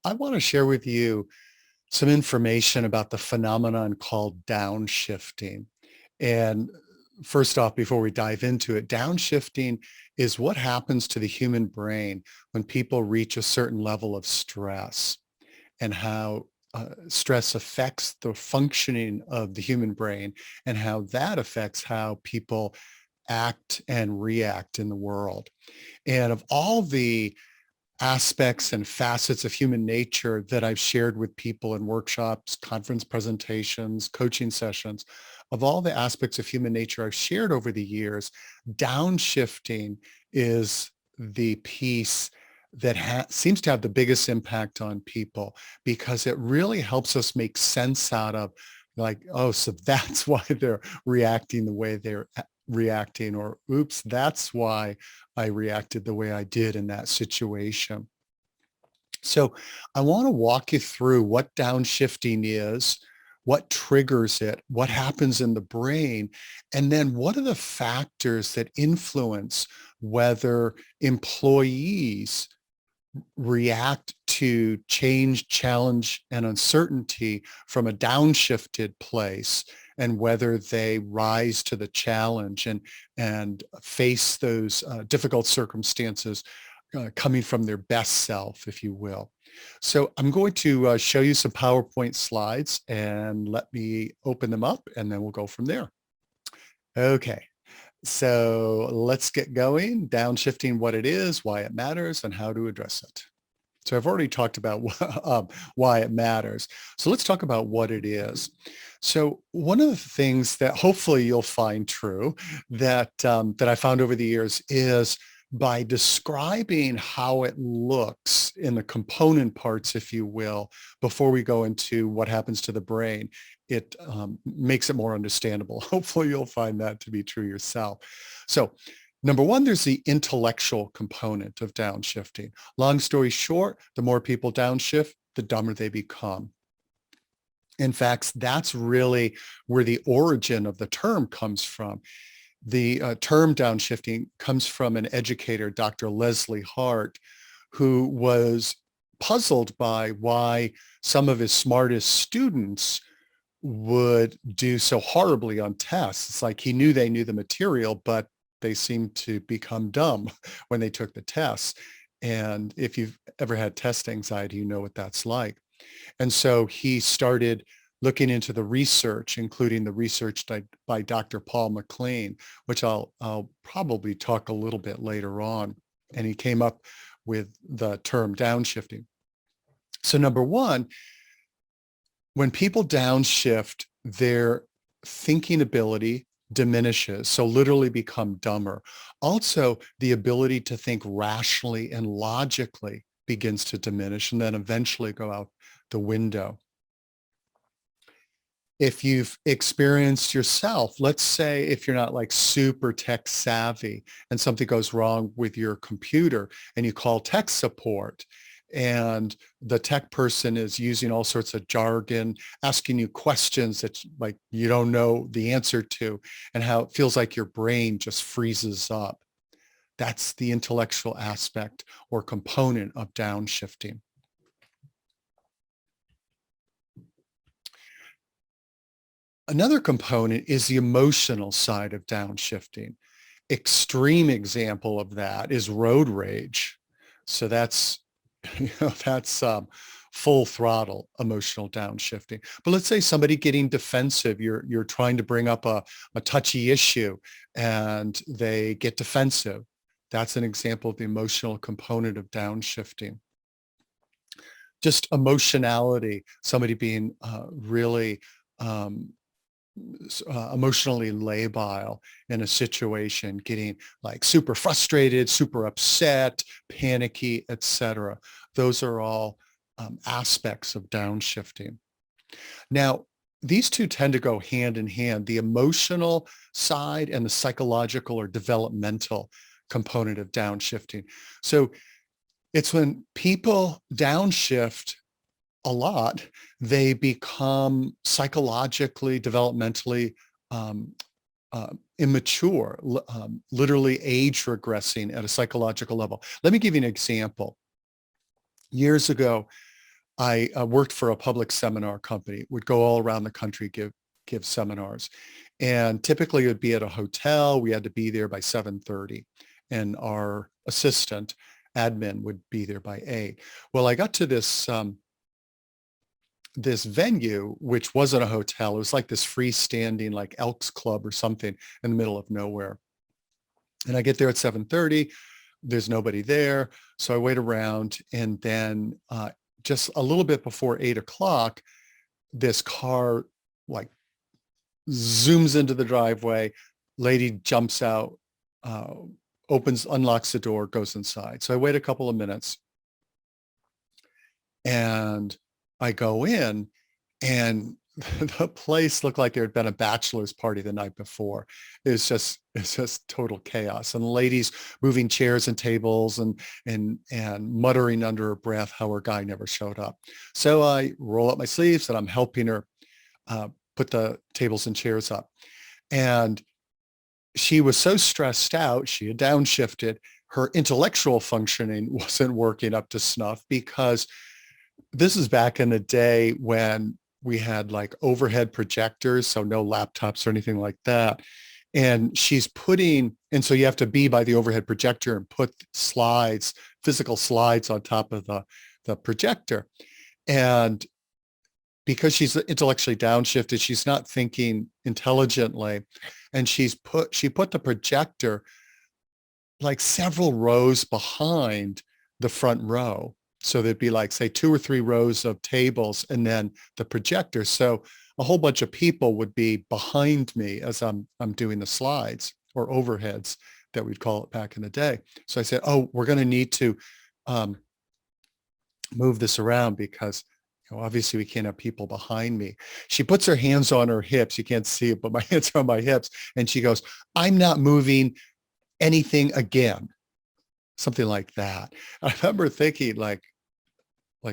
I want to share with you some information about the phenomenon called downshifting. And first off, before we dive into it, downshifting is what happens to the human brain when people reach a certain level of stress and how stress affects the functioning of the human brain and how that affects how people act and react in the world. And of all the aspects and facets of human nature that I've shared with people in workshops, conference presentations, coaching sessions, of all the aspects of human nature I've shared over the years, downshifting is the piece that seems to have the biggest impact on people because it really helps us make sense out of like, oh, so that's why they're reacting the way they're reacting, or oops, that's why I reacted the way I did in that situation. So I want to walk you through what downshifting is, what triggers it, what happens in the brain, and then what are the factors that influence whether employees react to change, challenge, and uncertainty from a downshifted place, and whether they rise to the challenge and face those difficult circumstances coming from their best self, if you will. So I'm going to show you some PowerPoint slides, and let me open them up, and then we'll go from there. Okay. So let's get going. Downshifting, what it is, why it matters, and how to address it. So I've already talked about why it matters. So let's talk about what it is. So one of the things that hopefully you'll find true that I found over the years is by describing how it looks in the component parts, if you will, before we go into what happens to the brain, it makes it more understandable. Hopefully you'll find that to be true yourself. So number one, there's the intellectual component of downshifting. Long story short, the more people downshift, the dumber they become. In fact, that's really where the origin of the term comes from. The term downshifting comes from an educator, Dr. Leslie Hart, who was puzzled by why some of his smartest students would do so horribly on tests. It's like he knew they knew the material, but they seemed to become dumb when they took the tests. And if you've ever had test anxiety, you know what that's like. And so he started looking into the research, including the research by Dr. Paul MacLean, which I'll probably talk a little bit later on. And he came up with the term downshifting. So number one, when people downshift, their thinking ability diminishes, so literally become dumber. Also, the ability to think rationally and logically begins to diminish and then eventually go out the window. If you've experienced yourself, let's say if you're not like super tech savvy and something goes wrong with your computer and you call tech support and the tech person is using all sorts of jargon, asking you questions that like you don't know the answer to, and how it feels like your brain just freezes up. That's the intellectual aspect or component of downshifting. Another component is the emotional side of downshifting. Extreme example of that is road rage. So that's, that's full throttle emotional downshifting. But let's say somebody getting defensive, you're trying to bring up a touchy issue and they get defensive. That's an example of the emotional component of downshifting. Just emotionality, somebody being really emotionally labile in a situation, getting like super frustrated, super upset, panicky, etc. Those are all aspects of downshifting. Now, these two tend to go hand in hand, the emotional side and the psychological or developmental component of downshifting. So it's when people downshift a lot, they become psychologically, developmentally immature, literally age regressing at a psychological level. Let me give you an example. Years ago, I worked for a public seminar company, would go all around the country, give seminars. And typically it would be at a hotel. We had to be there by 7:30, and our assistant admin would be there by 8. Well, I got to this venue, which wasn't a hotel. It was like this freestanding, like Elks Club or something in the middle of nowhere. And I get there at 7:30. There's nobody there. So I wait around, and then just a little bit before 8 o'clock, this car like zooms into the driveway. Lady jumps out, unlocks the door, goes inside. So I wait a couple of minutes, and I go in, and the place looked like there had been a bachelor's party the night before. It's just total chaos, and the ladies moving chairs and tables and muttering under her breath how her guy never showed up. So I roll up my sleeves and I'm helping her put the tables and chairs up. And she was so stressed out, she had downshifted. Her intellectual functioning wasn't working up to snuff, because this is back in the day when we had like overhead projectors, so no laptops or anything like that. And and so you have to be by the overhead projector and put slides, physical slides on top of the projector. And because she's intellectually downshifted, she's not thinking intelligently. And she put the projector like several rows behind the front row. So there'd be like, say, 2 or 3 rows of tables and then the projector. So a whole bunch of people would be behind me as I'm doing the slides, or overheads that we'd call it back in the day. So I said, oh, we're going to need to move this around, because obviously we can't have people behind me. She puts her hands on her hips. You can't see it, but my hands are on my hips. And she goes, I'm not moving anything again. Something like that. I remember thinking like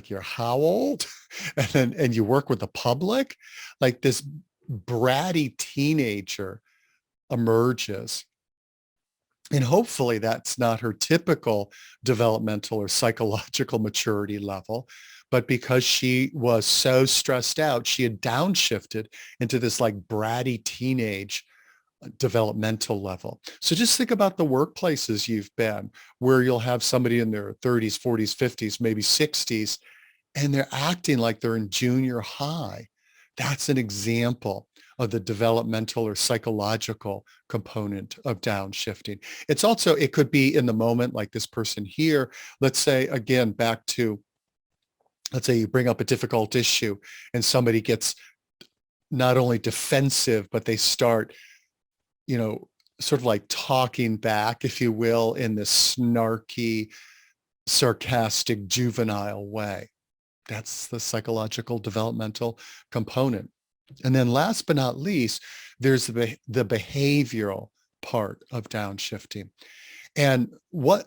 you're how old? And you work with the public? Like this bratty teenager emerges. And hopefully that's not her typical developmental or psychological maturity level. But because she was so stressed out, she had downshifted into this like bratty teenage developmental level. So just think about the workplaces you've been, where you'll have somebody in their 30s, 40s, 50s, maybe 60s, and they're acting like they're in junior high. That's an example of the developmental or psychological component of downshifting. It's also, it could be in the moment, like this person here. Let's say, again, let's say you bring up a difficult issue and somebody gets not only defensive, but they start sort of like talking back, if you will, in this snarky, sarcastic, juvenile way. That's the psychological developmental component. And then last but not least, there's the behavioral part of downshifting. And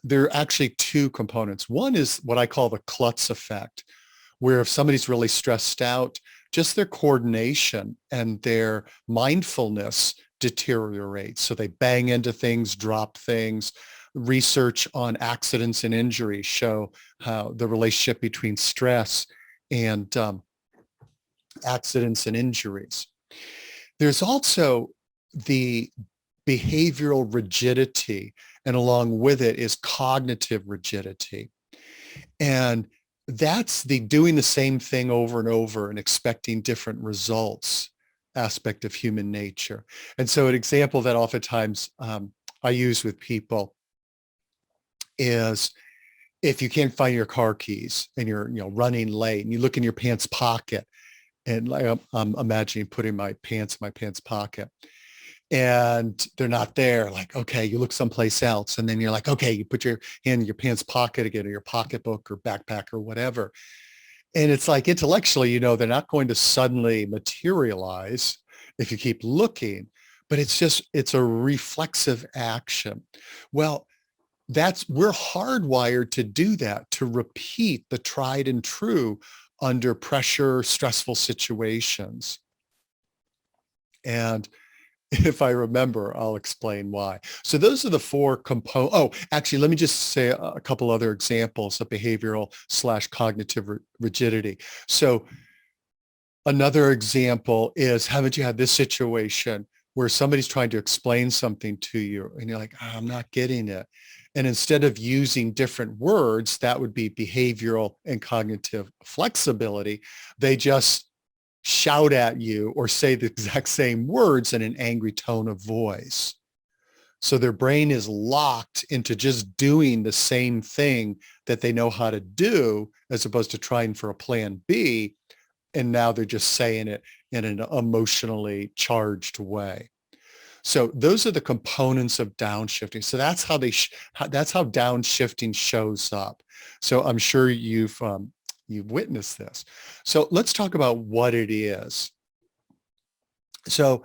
there are actually 2 components. One is what I call the klutz effect, where if somebody's really stressed out, just their coordination and their mindfulness deteriorates. So they bang into things, drop things. Research on accidents and injuries show how the relationship between stress and accidents and injuries. There's also the behavioral rigidity, and along with it is cognitive rigidity. And that's the doing the same thing over and over and expecting different results aspect of human nature. And so an example that oftentimes I use with people is, if you can't find your car keys and you're running late and you look in your pants pocket, and like I'm imagining putting my pants in my pants pocket and they're not there, like, okay, you look someplace else, and then you're like, okay, you put your hand in your pants pocket again, or your pocketbook or backpack or whatever. And it's like, intellectually, they're not going to suddenly materialize if you keep looking, but it's a reflexive action. Well, we're hardwired to do that, to repeat the tried and true under pressure, stressful situations. And If I remember, I'll explain why. So those are the four components. Oh, actually, let me just say a couple other examples of behavioral slash cognitive rigidity. So another example is, haven't you had this situation where somebody's trying to explain something to you and you're like, "Oh, I'm not getting it." And instead of using different words, that would be behavioral and cognitive flexibility, they just shout at you or say the exact same words in an angry tone of voice. So their brain is locked into just doing the same thing that they know how to do, as opposed to trying for a plan B. And now they're just saying it in an emotionally charged way. So those are the components of downshifting. So that's how that's how downshifting shows up. So I'm sure you've witnessed this. So let's talk about what it is. So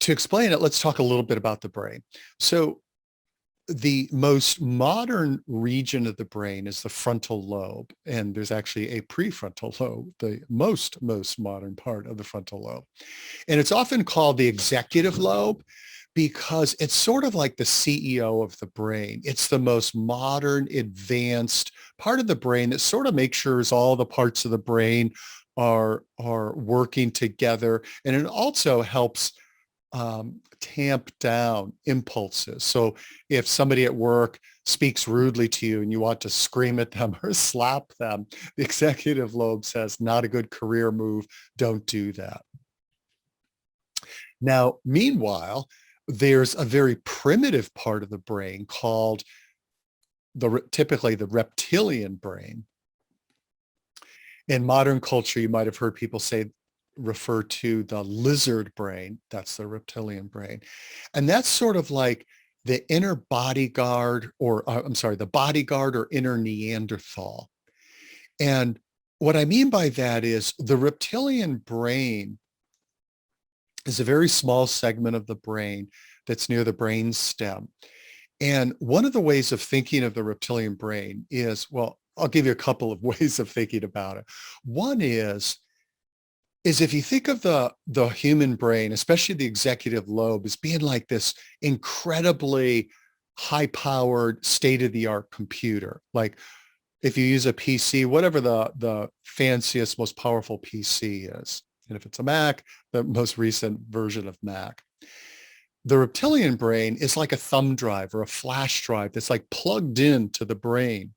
to explain it, let's talk a little bit about the brain. So the most modern region of the brain is the frontal lobe, and there's actually a prefrontal lobe, the most modern part of the frontal lobe. And it's often called the executive lobe because it's sort of like the CEO of the brain. It's the most modern, advanced part of the brain that sort of makes sure all the parts of the brain are working together. And it also helps tamp down impulses. So if somebody at work speaks rudely to you and you want to scream at them or slap them, the executive lobe says, not a good career move. Don't do that. Now, meanwhile, there's a very primitive part of the brain called typically the reptilian brain. In modern culture, you might have heard people refer to the lizard brain. That's the reptilian brain. And that's sort of like the inner bodyguard, or the bodyguard or inner Neanderthal. And what I mean by that is the reptilian brain is a very small segment of the brain that's near the brain stem. And one of the ways of thinking of the reptilian brain is, well, I'll give you a couple of ways of thinking about it. One is if you think of the human brain, especially the executive lobe, as being like this incredibly high-powered, state-of-the-art computer. Like if you use a PC, whatever the fanciest, most powerful PC is. And if it's a Mac, the most recent version of Mac. The reptilian brain is like a thumb drive or a flash drive that's like plugged into the brain,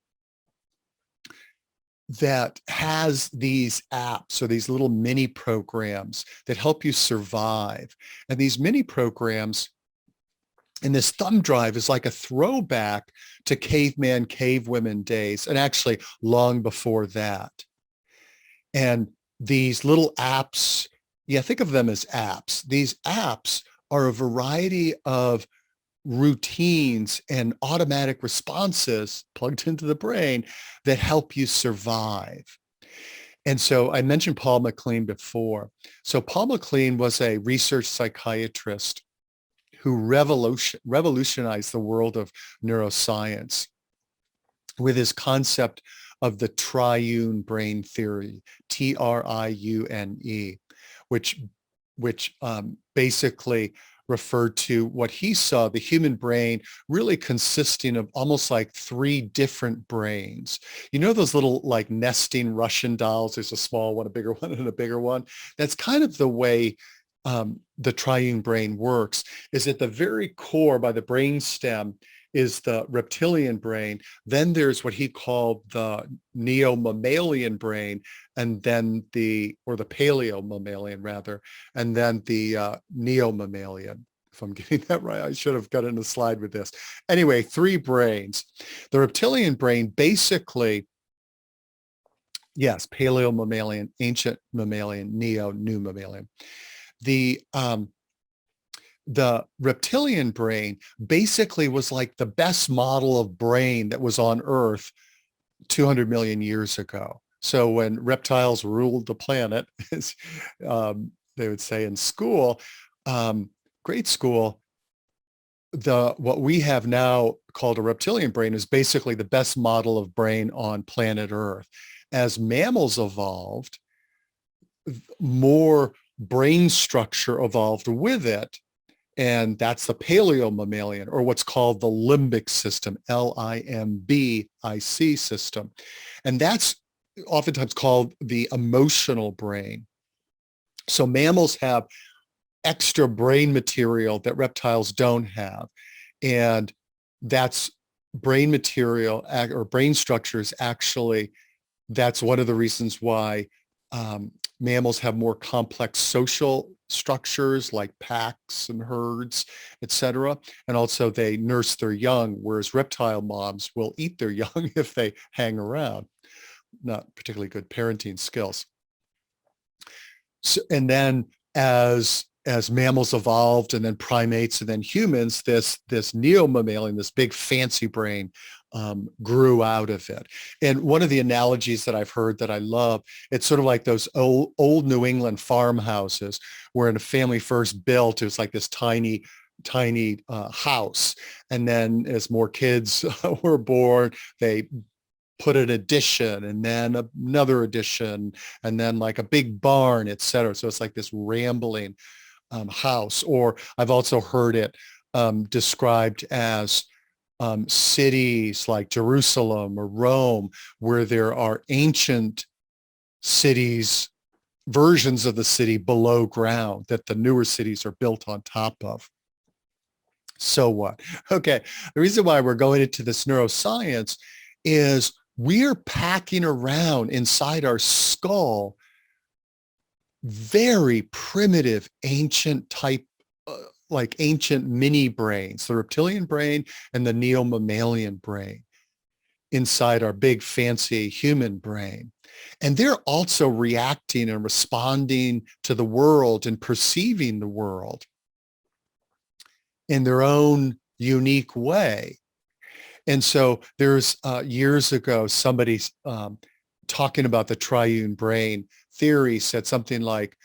that has these apps or these little mini programs that help you survive. And these mini programs in this thumb drive is like a throwback to caveman, cavewomen days, and actually long before that. And these little apps, think of them as apps. These apps are a variety of routines and automatic responses plugged into the brain that help you survive. And so I mentioned Paul MacLean before. So Paul MacLean was a research psychiatrist who revolutionized the world of neuroscience with his concept of the triune brain theory, TRIUNE, which basically referred to what he saw, the human brain really consisting of almost like three different brains. You know those little like nesting Russian dolls? There's a small one, a bigger one, and a bigger one. That's kind of the way the triune brain works, is at the very core by the brain stem is the reptilian brain. Then there's what he called the neo-mammalian brain, and then the paleo-mammalian rather, and then the neo-mammalian. If I'm getting that right, I should have gotten a slide with this. Anyway, three brains. The reptilian brain basically, yes, paleo-mammalian, ancient mammalian, new mammalian. The reptilian brain basically was like the best model of brain that was on Earth 200 million years ago. So when reptiles ruled the planet, as they would say in school, grade school, what we have now called a reptilian brain is basically the best model of brain on planet Earth. As mammals evolved, more brain structure evolved with it. And that's the paleo mammalian, or what's called the limbic system, LIMBIC system. And that's oftentimes called the emotional brain. So mammals have extra brain material that reptiles don't have. And that's brain material or brain structures. Actually, that's one of the reasons why mammals have more complex social structures like packs and herds, etc. And also they nurse their young, whereas reptile moms will eat their young if they hang around. Not particularly good parenting skills. So, and then as mammals evolved, and then primates, and then humans, this neo-mammalian, this big fancy brain, grew out of it. And one of the analogies that I've heard that I love, it's sort of like those old New England farmhouses where when a family first built, it was like this tiny house. And then as more kids were born, they put an addition, and then another addition, and then like a big barn, et cetera. So it's like this rambling house. Or I've also heard it described as cities like Jerusalem or Rome, where there are ancient cities, versions of the city below ground that the newer cities are built on top of. So what? Okay, the reason why we're going into this neuroscience is we're packing around inside our skull very primitive, ancient type, like ancient mini brains, the reptilian brain and the neo-mammalian brain inside our big fancy human brain. And they're also reacting and responding to the world and perceiving the world in their own unique way. And so there's years ago, somebody talking about the triune brain theory said something like,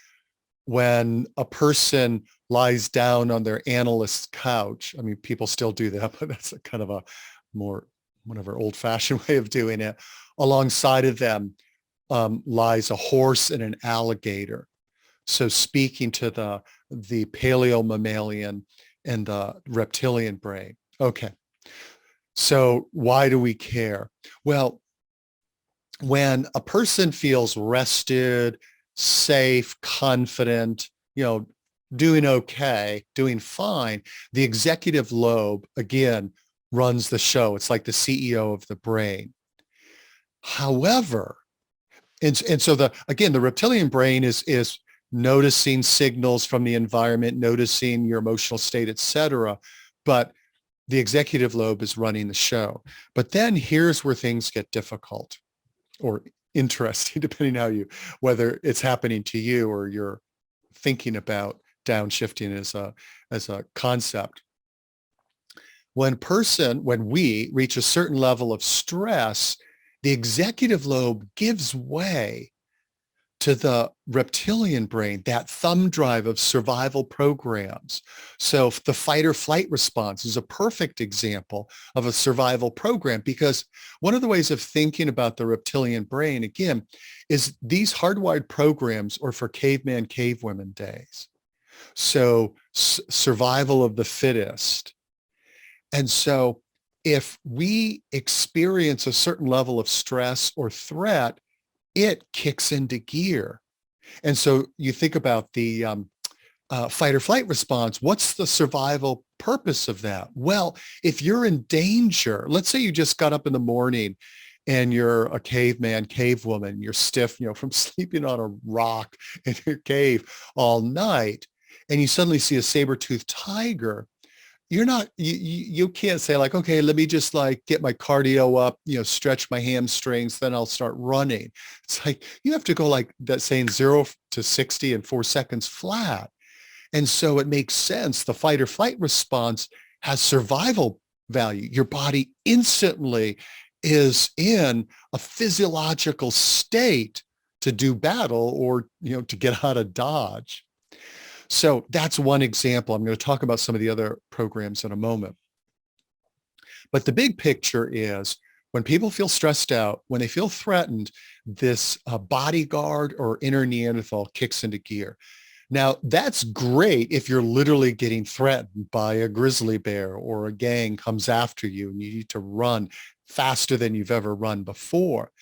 when a person lies down on their analyst's couch, I mean, people still do that, but that's a kind of a more, whatever, old-fashioned way of doing it. Alongside of them lies a horse and an alligator. So speaking to the paleo mammalian and the reptilian brain. Okay. So why do we care? Well, when a person feels rested, safe, confident, doing okay, doing fine, the executive lobe, again, runs the show. It's like the CEO of the brain. However, and so the reptilian brain is noticing signals from the environment, noticing your emotional state, et cetera. But the executive lobe is running the show. But then here's where things get difficult or interesting, depending how whether it's happening to you or you're thinking about downshifting as a concept. When we reach a certain level of stress, the executive lobe gives way to the reptilian brain, that thumb drive of survival programs. So the fight or flight response is a perfect example of a survival program, because one of the ways of thinking about the reptilian brain, again, is these hardwired programs are for caveman, cavewomen days. So survival of the fittest. And so if we experience a certain level of stress or threat, it kicks into gear. And so you think about the fight or flight response. What's the survival purpose of that? Well, if you're in danger, let's say you just got up in the morning and you're a caveman, cavewoman, you're stiff, from sleeping on a rock in your cave all night, and you suddenly see a saber-toothed tiger. You can't say like, okay, let me just like get my cardio up, stretch my hamstrings, then I'll start running. It's like, you have to go like that, saying 0 to 60 in 4 seconds flat. And so it makes sense. The fight or flight response has survival value. Your body instantly is in a physiological state to do battle or, to get out of dodge. So that's one example. I'm going to talk about some of the other programs in a moment. But the big picture is when people feel stressed out, when they feel threatened, this bodyguard or inner Neanderthal kicks into gear. Now, that's great if you're literally getting threatened by a grizzly bear or a gang comes after you and you need to run faster than you've ever run before.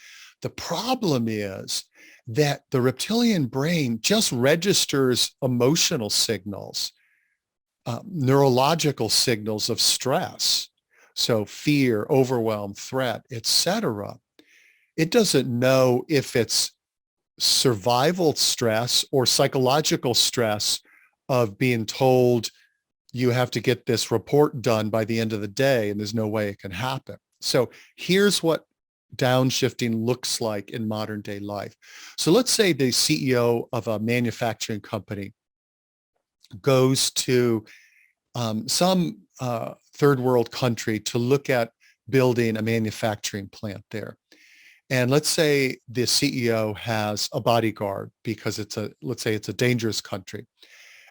The problem is that the reptilian brain just registers emotional signals, neurological signals of stress. So fear, overwhelm, threat, etc. It doesn't know if it's survival stress or psychological stress of being told you have to get this report done by the end of the day and there's no way it can happen. So here's what downshifting looks like in modern day life. So let's say the CEO of a manufacturing company goes to some third world country to look at building a manufacturing plant there. And let's say the CEO has a bodyguard because let's say it's a dangerous country.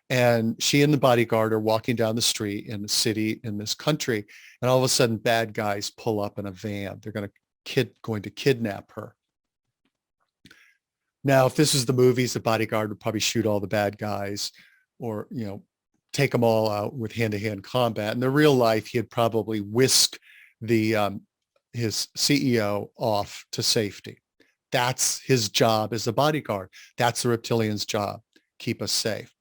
And she and the bodyguard are walking down the street in the city in this country. And all of a sudden, bad guys pull up in a van. They're going to kidnap her. Now, if this is the movies, the bodyguard would probably shoot all the bad guys or, take them all out with hand-to-hand combat. In the real life, he'd probably whisk his CEO off to safety. That's his job as a bodyguard. That's the reptilian's job. Keep us safe.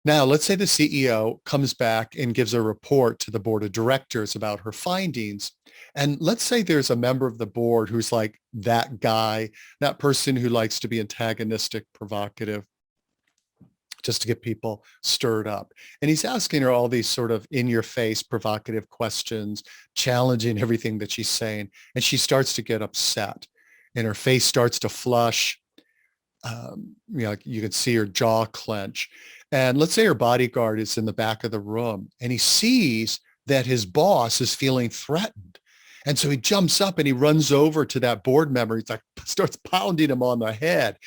Now, let's say the CEO comes back and gives a report to the board of directors about her findings. And let's say there's a member of the board who's like that guy, that person who likes to be antagonistic, provocative, just to get people stirred up. And he's asking her all these sort of in-your-face, provocative questions, challenging everything that she's saying. And she starts to get upset and her face starts to flush. You can see her jaw clench. And let's say her bodyguard is in the back of the room and he sees that his boss is feeling threatened. And so he jumps up and he runs over to that board member. He's like, starts pounding him on the head.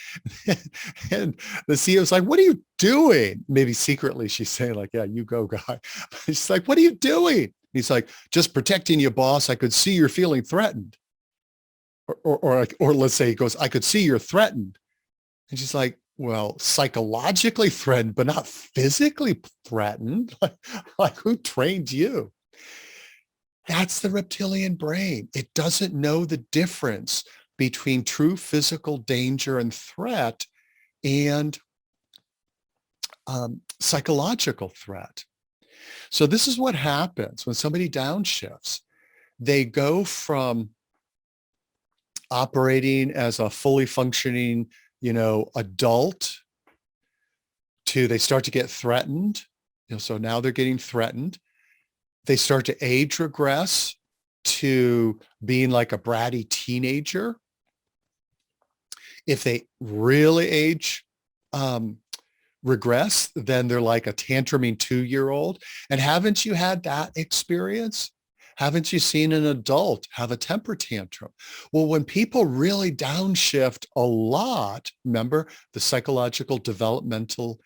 And the CEO's like, what are you doing? Maybe secretly she's saying like, yeah, you go, guy. She's like, what are you doing? He's like, just protecting you, boss. I could see you're feeling threatened. Or let's say he goes, I could see you're threatened. And she's like, well, psychologically threatened, but not physically threatened. Like who trained you? That's the reptilian brain. It doesn't know the difference between true physical danger and threat and psychological threat. So this is what happens when somebody downshifts. They go from operating as a fully functioning, adult to they start to get threatened. So now they're getting threatened. They start to age regress to being like a bratty teenager. If they really age regress, then they're like a tantruming 2-year-old. And haven't you had that experience? Haven't you seen an adult have a temper tantrum? Well, when people really downshift a lot, remember the psychological developmental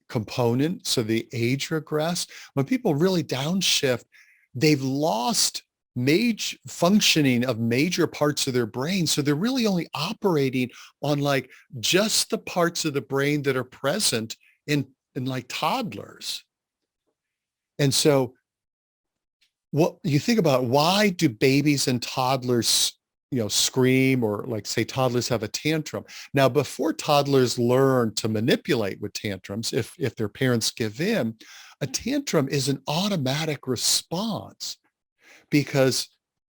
component, so the age regress, when people really downshift, they've lost major functioning of major parts of their brain. So they're really only operating on like just the parts of the brain that are present in like toddlers. And so what you think about, why do babies and toddlers scream, or like say toddlers have a tantrum? Now, before toddlers learn to manipulate with tantrums, if their parents give in, a tantrum is an automatic response because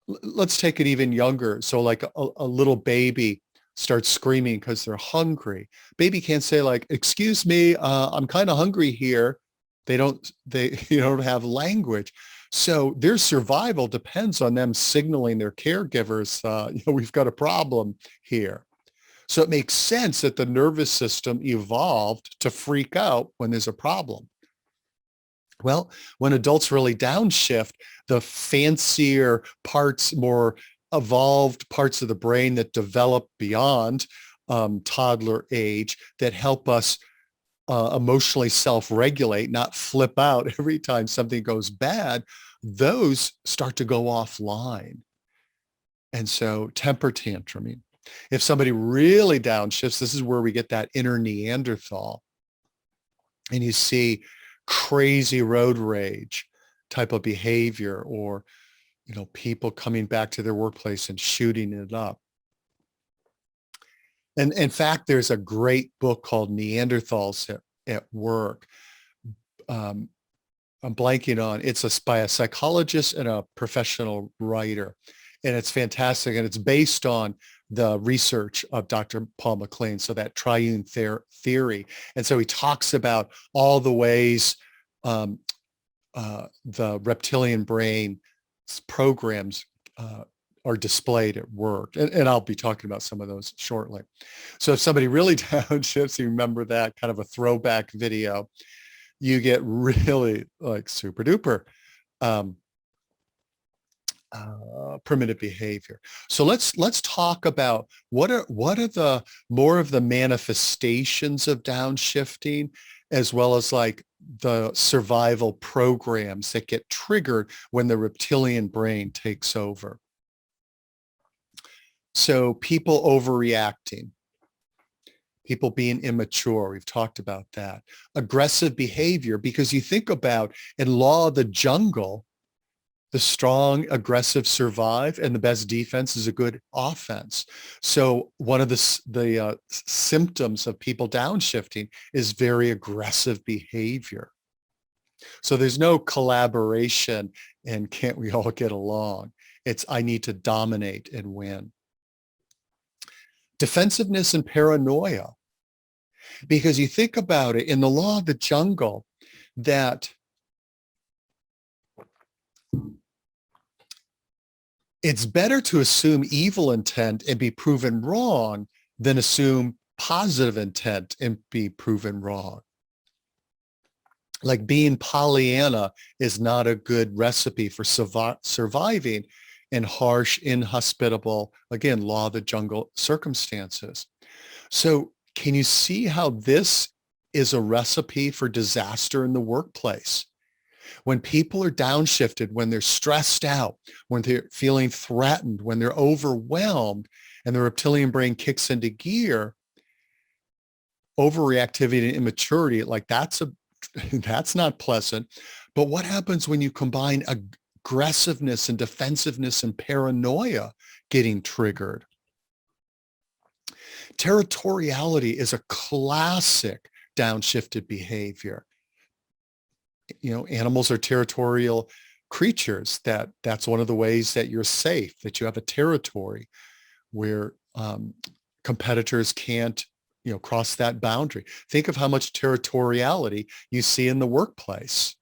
let's take it even younger. So like a little baby starts screaming because they're hungry. Baby can't say like, excuse me, I'm kind of hungry here. They don't have language. So their survival depends on them signaling their caregivers, we've got a problem here. So it makes sense that the nervous system evolved to freak out when there's a problem. Well, when adults really downshift, the fancier parts, more evolved parts of the brain that develop beyond toddler age that help us emotionally self-regulate, not flip out every time something goes bad, those start to go offline. And so temper tantruming. If somebody really downshifts, this is where we get that inner Neanderthal. and you see crazy road rage type of behavior, or people coming back to their workplace and shooting it up. And in fact, there's a great book called Neanderthals at Work. I'm blanking on, by a psychologist and a professional writer. And it's fantastic. And it's based on the research of Dr. Paul MacLean, so that triune theory. And so he talks about all the ways the reptilian brain programs are displayed at work. And I'll be talking about some of those shortly. So if somebody really downshifts, you remember that kind of a throwback video, you get really like super duper primitive behavior. So let's talk about what are the more of the manifestations of downshifting, as well as like the survival programs that get triggered when the reptilian brain takes over. So people overreacting, people being immature, we've talked about that. Aggressive behavior, because you think about in Law of the Jungle, the strong, aggressive survive, and the best defense is a good offense. So one of the symptoms of people downshifting is very aggressive behavior. So there's no collaboration and can't we all get along? It's I need to dominate and win. Defensiveness and paranoia, because you think about it in the Law of the Jungle that it's better to assume evil intent and be proven wrong than assume positive intent and be proven wrong. Like being Pollyanna is not a good recipe for surviving in harsh, inhospitable, again, Law of the Jungle circumstances. So can you see how this is a recipe for disaster in the workplace? When people are downshifted, when they're stressed out, when they're feeling threatened, when they're overwhelmed, and the reptilian brain kicks into gear, overreactivity and immaturity, like that's not pleasant. But what happens when you combine aggressiveness and defensiveness and paranoia getting triggered? Territoriality is a classic downshifted behavior. Animals are territorial creatures. That's one of the ways that you're safe, that you have a territory where competitors can't, cross that boundary. Think of how much territoriality you see in the workplace.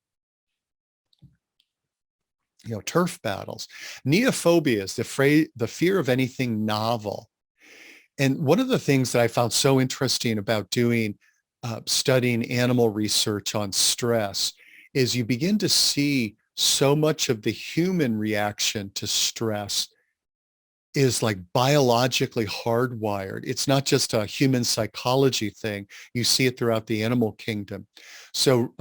Turf battles. Neophobia is the fear of anything novel. And one of the things that I found so interesting about doing studying animal research on stress is you begin to see so much of the human reaction to stress is like biologically hardwired. It's not just a human psychology thing. You see it throughout the animal kingdom. So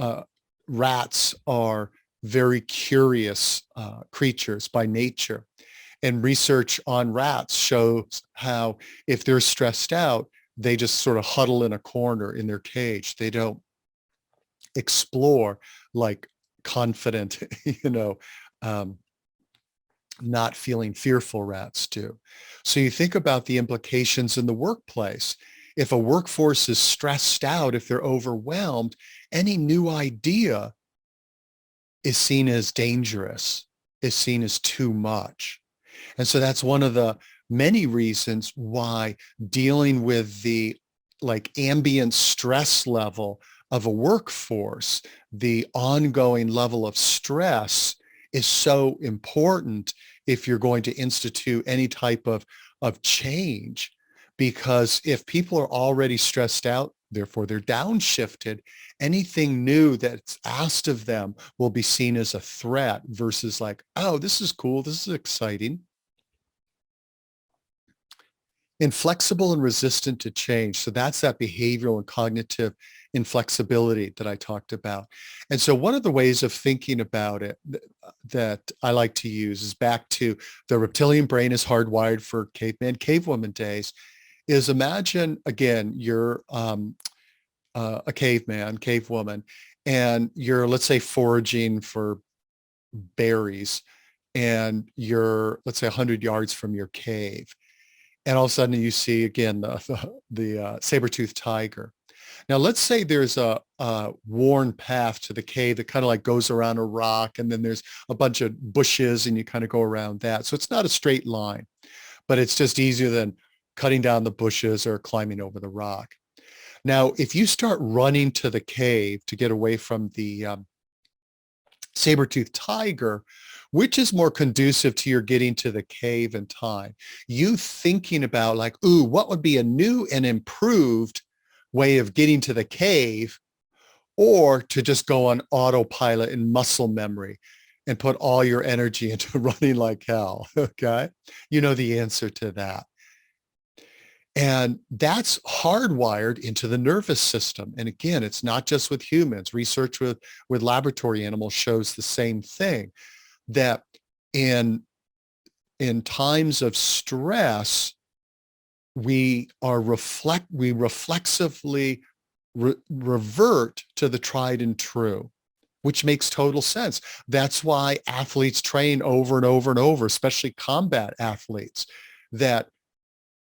rats are very curious creatures by nature. And research on rats shows how if they're stressed out, they just sort of huddle in a corner in their cage. They don't explore like confident, not feeling fearful rats do. So you think about the implications in the workplace. If a workforce is stressed out, if they're overwhelmed, any new idea is seen as dangerous, is seen as too much. And so that's one of the many reasons why dealing with the like ambient stress level of a workforce, the ongoing level of stress is so important if you're going to institute any type of change. Because if people are already stressed out, therefore they're downshifted, anything new that's asked of them will be seen as a threat versus like, oh, this is cool, this is exciting. Inflexible and resistant to change. So that's that behavioral and cognitive inflexibility that I talked about. And so one of the ways of thinking about it that I like to use is back to the reptilian brain is hardwired for caveman, cavewoman days, is imagine, again, you're a caveman, cave woman, and you're, let's say, foraging for berries, and you're, let's say, 100 yards from your cave, and all of a sudden you see again the saber-toothed tiger. Now, let's say there's a worn path to the cave that kind of like goes around a rock, and then there's a bunch of bushes, and you kind of go around that. So it's not a straight line, but it's just easier than cutting down the bushes or climbing over the rock. Now, if you start running to the cave to get away from the saber-toothed tiger, which is more conducive to your getting to the cave in time? You thinking about like, ooh, what would be a new and improved way of getting to the cave, or to just go on autopilot and muscle memory and put all your energy into running like hell, okay? You know the answer to that. And that's hardwired into the nervous system. And again, it's not just with humans. Research with laboratory animals shows the same thing, that in times of stress, we reflexively revert to the tried and true, which makes total sense. That's why athletes train over and over and over, especially combat athletes, that,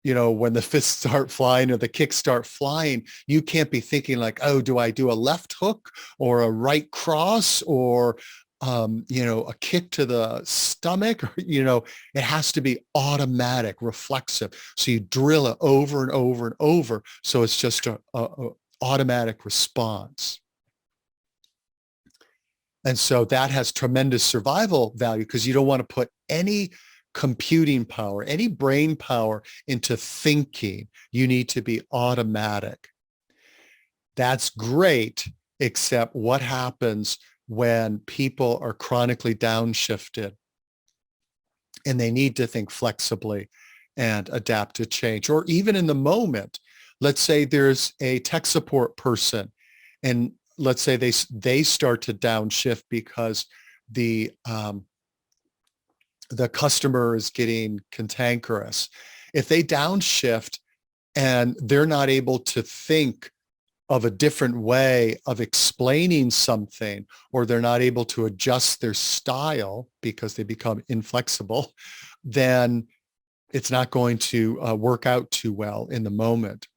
you know, when the fists start flying or the kicks start flying, you can't be thinking like, oh, do I do a left hook or a right cross or you know, a kick to the stomach? You know, it has to be automatic, reflexive. So you drill it over and over and over. So it's just a automatic response. And so that has tremendous survival value, because you don't want to put any computing power, any brain power into thinking. You need to be automatic. That's great, except what happens when people are chronically downshifted and they need to think flexibly and adapt to change? Or even in the moment, let's say there's a tech support person, and let's say they start to downshift because the customer is getting cantankerous. If they downshift and they're not able to think of a different way of explaining something, or they're not able to adjust their style because they become inflexible, then it's not going to work out too well in the moment.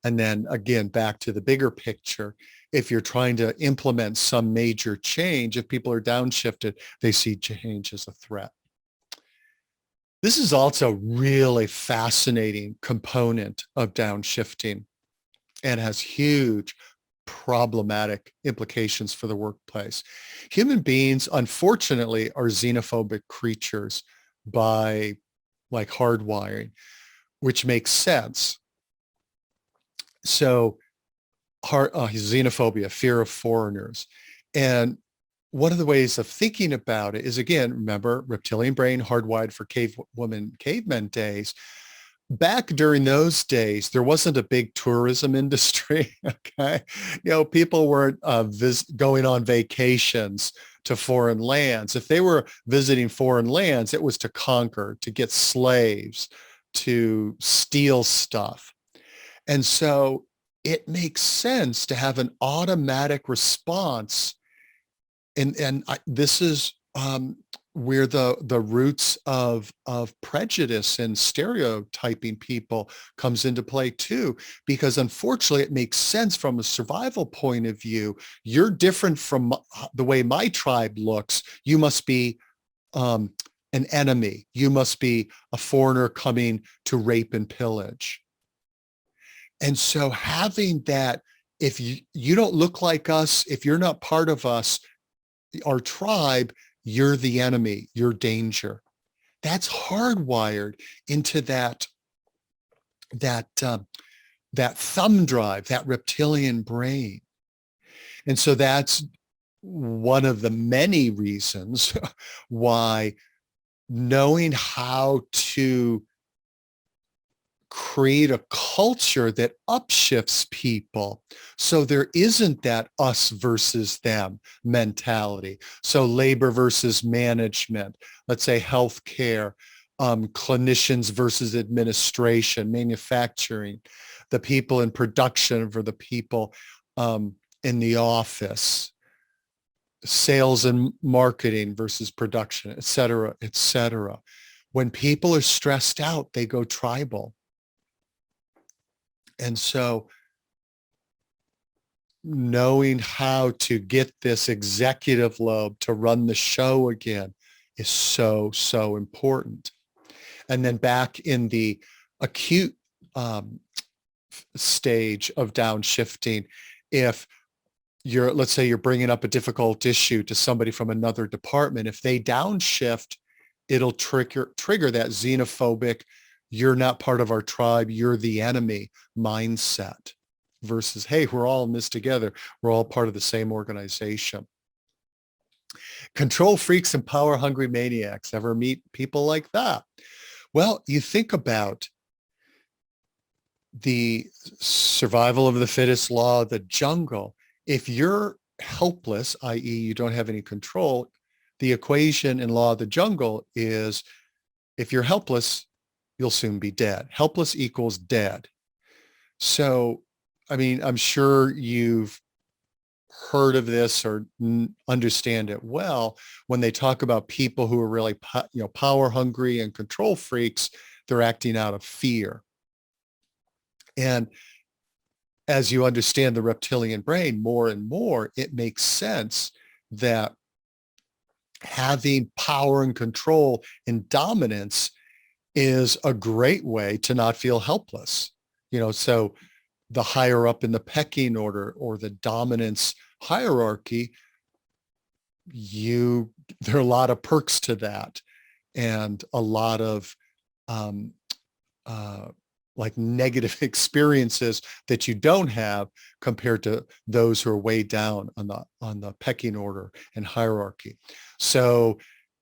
And then again, back to the bigger picture, if you're trying to implement some major change, if people are downshifted, they see change as a threat. This is also really fascinating component of downshifting, and has huge problematic implications for the workplace. Human beings, unfortunately, are xenophobic creatures by like hardwiring, which makes sense. So xenophobia, fear of foreigners. And one of the ways of thinking about it is, again, remember, reptilian brain, hardwired for cavemen days. Back during those days, there wasn't a big tourism industry. Okay, you know, people weren't going on vacations to foreign lands. If they were visiting foreign lands, it was to conquer, to get slaves, to steal stuff. And so it makes sense to have an automatic response. And this is where the roots of prejudice and stereotyping people comes into play too, because unfortunately it makes sense from a survival point of view. You're different from the way my tribe looks. You must be an enemy. You must be a foreigner coming to rape and pillage. And so having that, if you don't look like us, if you're not part of us, our tribe, you're the enemy, you're danger. That's hardwired into that thumb drive, that reptilian brain. And so that's one of the many reasons why knowing how to create a culture that upshifts people, so there isn't that us versus them mentality. So labor versus management, let's say healthcare, clinicians versus administration, manufacturing, the people in production for the people in the office, sales and marketing versus production, et cetera, et cetera. When people are stressed out, they go tribal. And so knowing how to get this executive lobe to run the show again is so, so important. And then back in the acute stage of downshifting, if let's say you're bringing up a difficult issue to somebody from another department, if they downshift, it'll trigger that xenophobic, you're not part of our tribe, you're the enemy mindset, versus, hey, we're all in this together. We're all part of the same organization. Control freaks and power hungry maniacs. Ever meet people like that? Well, you think about the survival of the fittest law of the jungle. If you're helpless, i.e. you don't have any control, the equation in law of the jungle is if you're helpless, you'll soon be dead. Helpless equals dead. So, I mean, I'm sure you've heard of this or understand it well. When they talk about people who are really, power hungry and control freaks, they're acting out of fear. And as you understand the reptilian brain more and more, it makes sense that having power and control and dominance is a great way to not feel helpless. So the higher up in the pecking order or the dominance hierarchy, there are a lot of perks to that, and a lot of like negative experiences that you don't have compared to those who are way down on the pecking order and hierarchy. So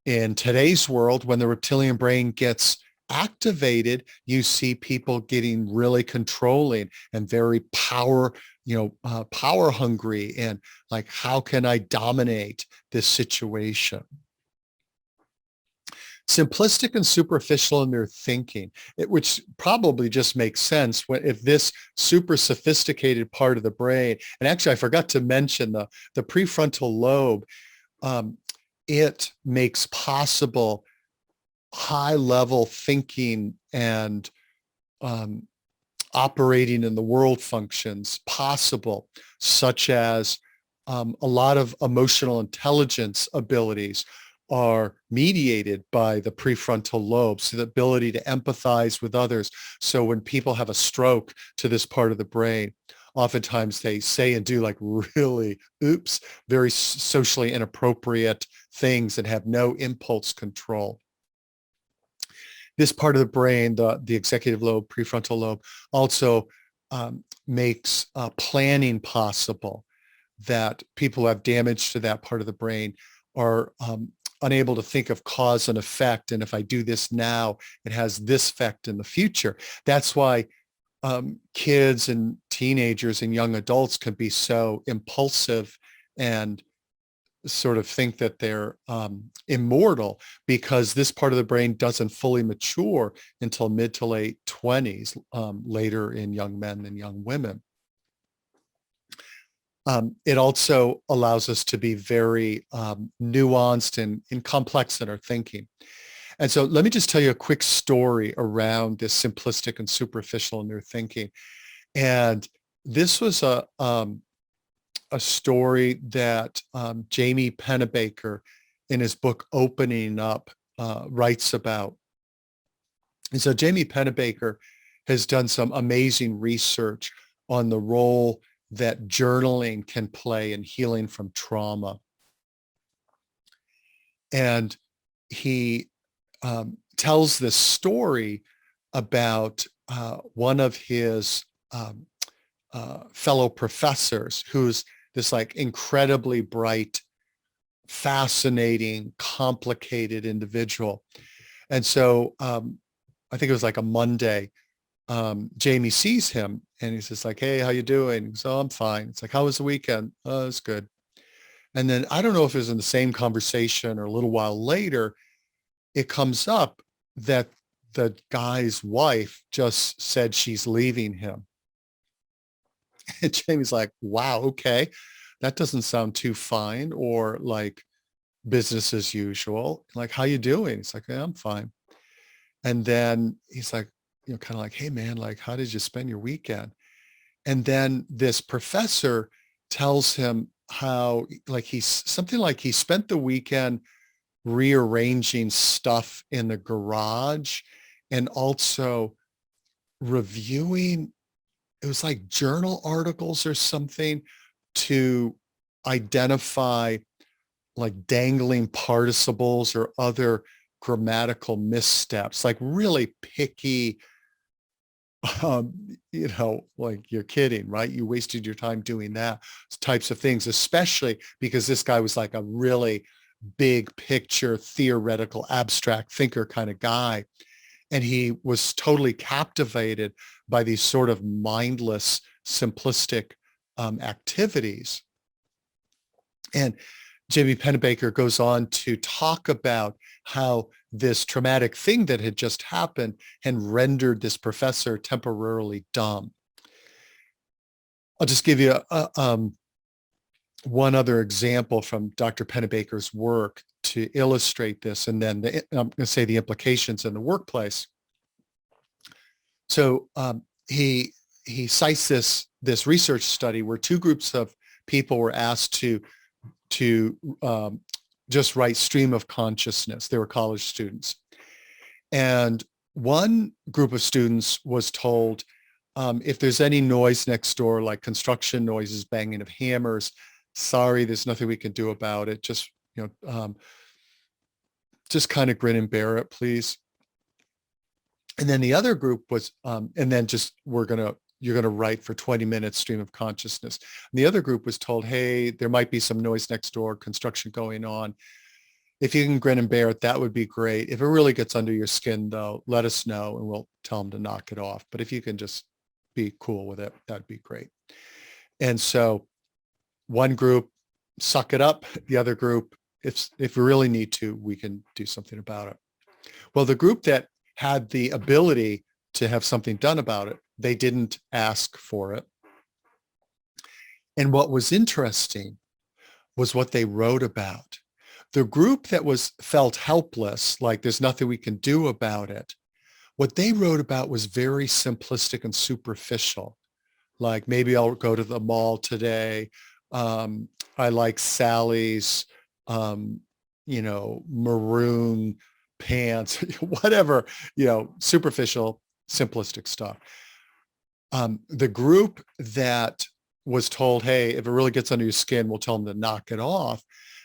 in today's world, when the reptilian brain gets activated, you see people getting really controlling and very power hungry, and like, how can I dominate this situation? Simplistic and superficial in their thinking, which probably just makes sense if this super sophisticated part of the brain, and actually I forgot to mention the prefrontal lobe, it makes possible high level thinking and operating in the world functions possible, such as a lot of emotional intelligence abilities are mediated by the prefrontal lobe. So the ability to empathize with others. So when people have a stroke to this part of the brain, oftentimes they say and do like really, very socially inappropriate things and have no impulse control. This part of the brain, the executive lobe, prefrontal lobe, also makes planning possible, that people who have damage to that part of the brain are unable to think of cause and effect. And if I do this now, it has this effect in the future. That's why kids and teenagers and young adults can be so impulsive and sort of think that they're immortal, because this part of the brain doesn't fully mature until mid to late 20s, later in young men and young women. It also allows us to be very nuanced and complex in our thinking. And so let me just tell you a quick story around this simplistic and superficial in their thinking. And this was a story that Jamie Pennebaker, in his book Opening Up, writes about. And so Jamie Pennebaker has done some amazing research on the role that journaling can play in healing from trauma. And he tells this story about one of his fellow professors, who's this like incredibly bright, fascinating, complicated individual. And so I think it was like a Monday, Jamie sees him and he's just like, hey, how you doing? So I'm fine. It's like, how was the weekend? Oh, it's good. And then I don't know if it was in the same conversation or a little while later, it comes up that the guy's wife just said she's leaving him. And Jamie's like, wow, okay, that doesn't sound too fine or like business as usual. Like, how you doing? He's like, yeah, I'm fine. And then he's like, kind of like, hey man, like, how did you spend your weekend? And then this professor tells him how, like, he's something like he spent the weekend rearranging stuff in the garage and also reviewing, it was like journal articles or something, to identify like dangling participles or other grammatical missteps, like really picky, like, you're kidding, right? You wasted your time doing that types of things, especially because this guy was like a really big picture, theoretical, abstract thinker kind of guy. And he was totally captivated by these sort of mindless, simplistic activities. And Jamie Pennebaker goes on to talk about how this traumatic thing that had just happened had rendered this professor temporarily dumb. I'll just give you one other example from Dr. Pennebaker's work to illustrate this, and then I'm going to say the implications in the workplace. So he cites this research study where two groups of people were asked to just write stream of consciousness. They were college students. And one group of students was told, if there's any noise next door, like construction noises, banging of hammers, sorry, there's nothing we can do about it. Just, just kind of grin and bear it, please. And then the other group was, and then just, you're going to write for 20 minutes stream of consciousness. And the other group was told, hey, there might be some noise next door, construction going on. If you can grin and bear it, that would be great. If it really gets under your skin, though, let us know and we'll tell them to knock it off. But if you can just be cool with it, that'd be great. And so one group, suck it up. The other group, if we really need to, we can do something about it. Well, the group that had the ability to have something done about it, they didn't ask for it. And what was interesting was what they wrote about. The group that felt helpless, like there's nothing we can do about it, what they wrote about was very simplistic and superficial. Like, maybe I'll go to the mall today. I like Sally's, maroon pants, whatever, superficial, simplistic stuff. The group that was told, hey, if it really gets under your skin, we'll tell them to knock it off.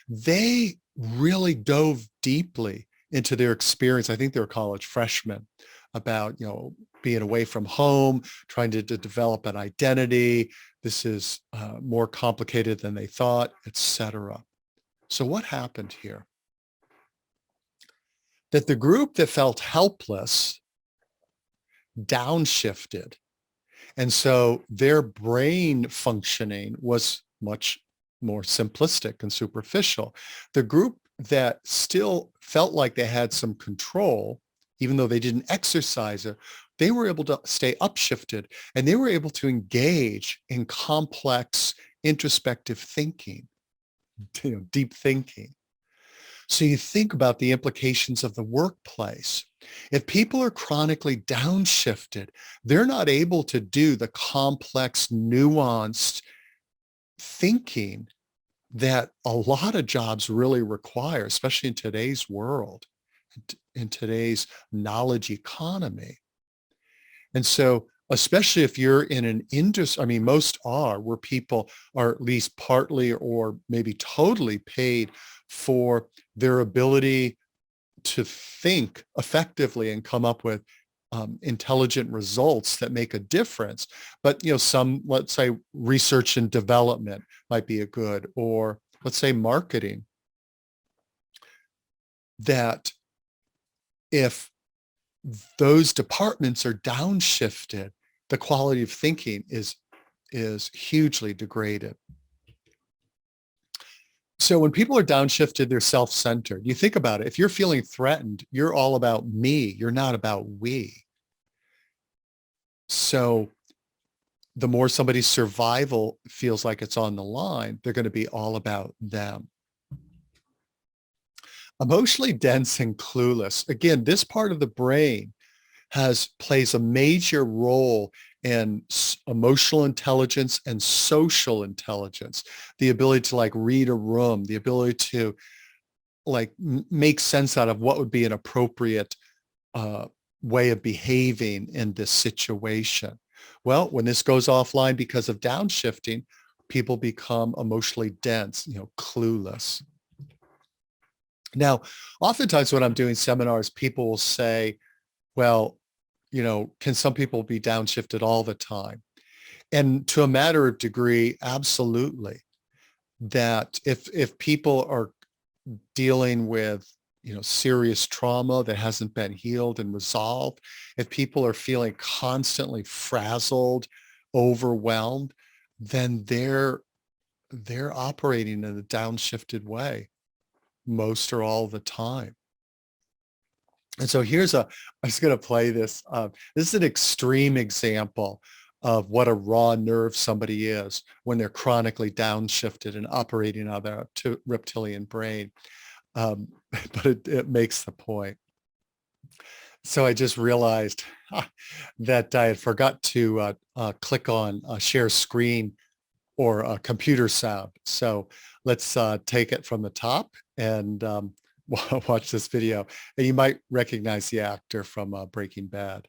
They really dove deeply into their experience. I think they were college freshmen, about, being away from home, trying to develop an identity. This is more complicated than they thought, etc. So what happened here? That the group that felt helpless downshifted. And so their brain functioning was much more simplistic and superficial. The group that still felt like they had some control, even though they didn't exercise it, they were able to stay upshifted, and they were able to engage in complex introspective thinking, deep thinking. So you think about the implications of the workplace. If people are chronically downshifted, they're not able to do the complex, nuanced thinking that a lot of jobs really require, especially in today's world, in today's knowledge economy. And so, especially if you're in an industry, I mean, most are, where people are at least partly or maybe totally paid for their ability to think effectively and come up with intelligent results that make a difference. But, some, let's say, research and development might be a good, or let's say marketing, that if those departments are downshifted, the quality of thinking is hugely degraded. So when people are downshifted, they're self-centered. You think about it. If you're feeling threatened, you're all about me. You're not about we. So the more somebody's survival feels like it's on the line, they're going to be all about them. Emotionally dense and clueless. Again, this part of the brain plays a major role in emotional intelligence and social intelligence, the ability to like read a room, the ability to like make sense out of what would be an appropriate way of behaving in this situation. Well, when this goes offline because of downshifting, people become emotionally dense, clueless. Now, oftentimes when I'm doing seminars, people will say, well, can some people be downshifted all the time? And to a matter of degree, absolutely. That if people are dealing with, serious trauma that hasn't been healed and resolved, if people are feeling constantly frazzled, overwhelmed, then they're operating in a downshifted way most or all the time. And so I'm just going to play this. This is an extreme example of what a raw nerve somebody is when they're chronically downshifted and operating on their reptilian brain. But it makes the point. So I just realized that I had forgot to click on share screen or a computer sound. So let's take it from the top and watch this video. And you might recognize the actor from Breaking Bad.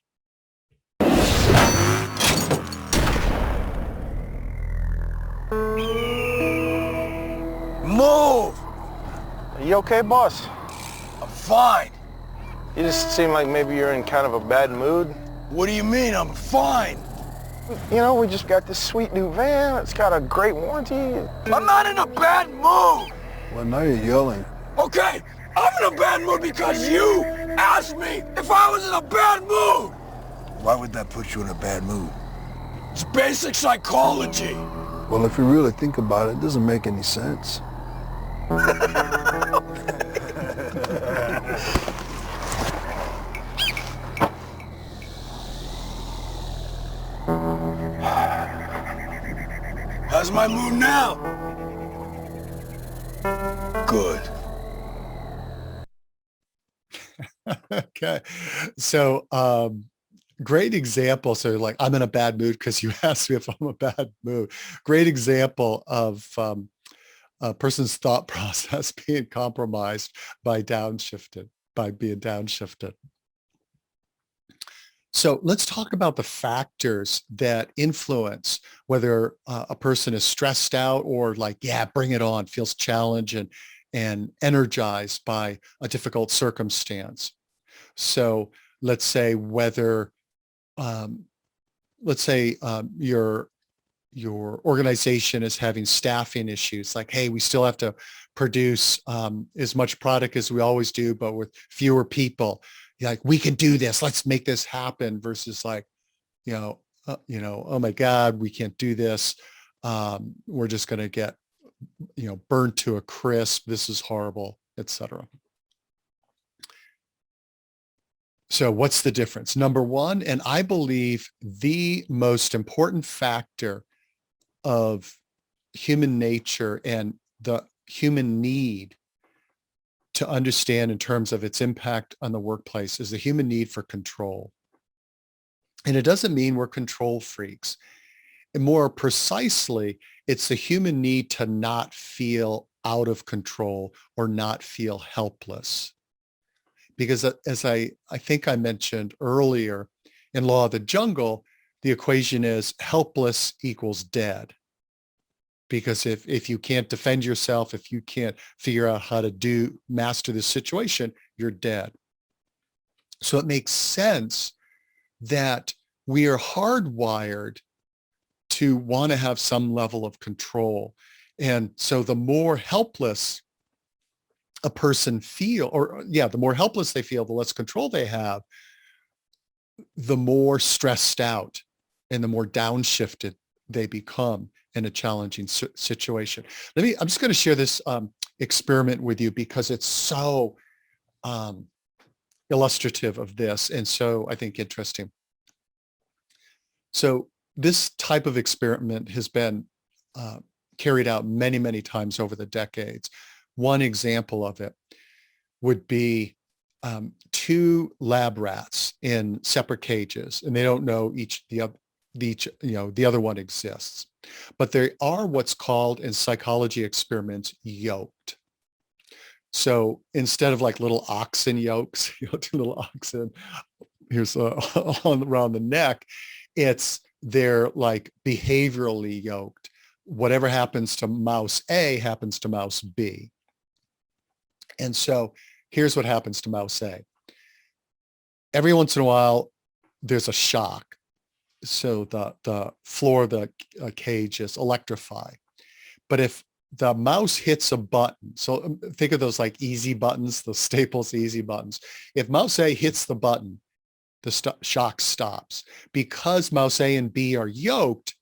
Move! Are you okay, boss? I'm fine. You just seem like maybe you're in kind of a bad mood. What do you mean I'm fine? We just got this sweet new van. It's got a great warranty. I'm not in a bad mood. Well, now you're yelling. Okay, I'm in a bad mood because you asked me if I was in a bad mood. Why would that put you in a bad mood? It's basic psychology. Well, if you really think about it, it doesn't make any sense. How's my mood now? Good. Okay. So, great example. So like, I'm in a bad mood because you asked me if I'm a bad mood. Great example of a person's thought process being compromised by being downshifted. So let's talk about the factors that influence whether a person is stressed out or like, yeah, bring it on, feels challenged and energized by a difficult circumstance. So let's say your organization is having staffing issues, like, hey, we still have to produce as much product as we always do, but with fewer people. You're like, we can do this. Let's make this happen. Versus like, oh my God, we can't do this. We're just going to get, burnt to a crisp. This is horrible, etc. So what's the difference? Number one, and I believe the most important factor of human nature and the human need to understand in terms of its impact on the workplace is the human need for control. And it doesn't mean we're control freaks. And more precisely, it's the human need to not feel out of control or not feel helpless. Because as I think I mentioned earlier, in Law of the Jungle, the equation is helpless equals dead. Because if you can't defend yourself, if you can't figure out how to master this situation, you're dead. So it makes sense that we are hardwired to want to have some level of control. And so the more helpless a person the more helpless they feel, the less control they have, the more stressed out and the more downshifted they become in a challenging situation. I'm just going to share this experiment with you because it's so illustrative of this, and so I think interesting. So this type of experiment has been carried out many, many times over the decades. One example of it would be two lab rats in separate cages, and they don't know the other one exists, but they are what's called in psychology experiments yoked. So instead of like little oxen yokes, two little oxen, here's around the neck, they're like behaviorally yoked. Whatever happens to mouse A happens to mouse B. And so here's what happens to mouse A. Every once in a while, there's a shock. So the floor of the cage is electrified. But if the mouse hits a button, so think of those like easy buttons, the Staples easy buttons. If mouse A hits the button, the shock stops. Because mouse A and B are yoked,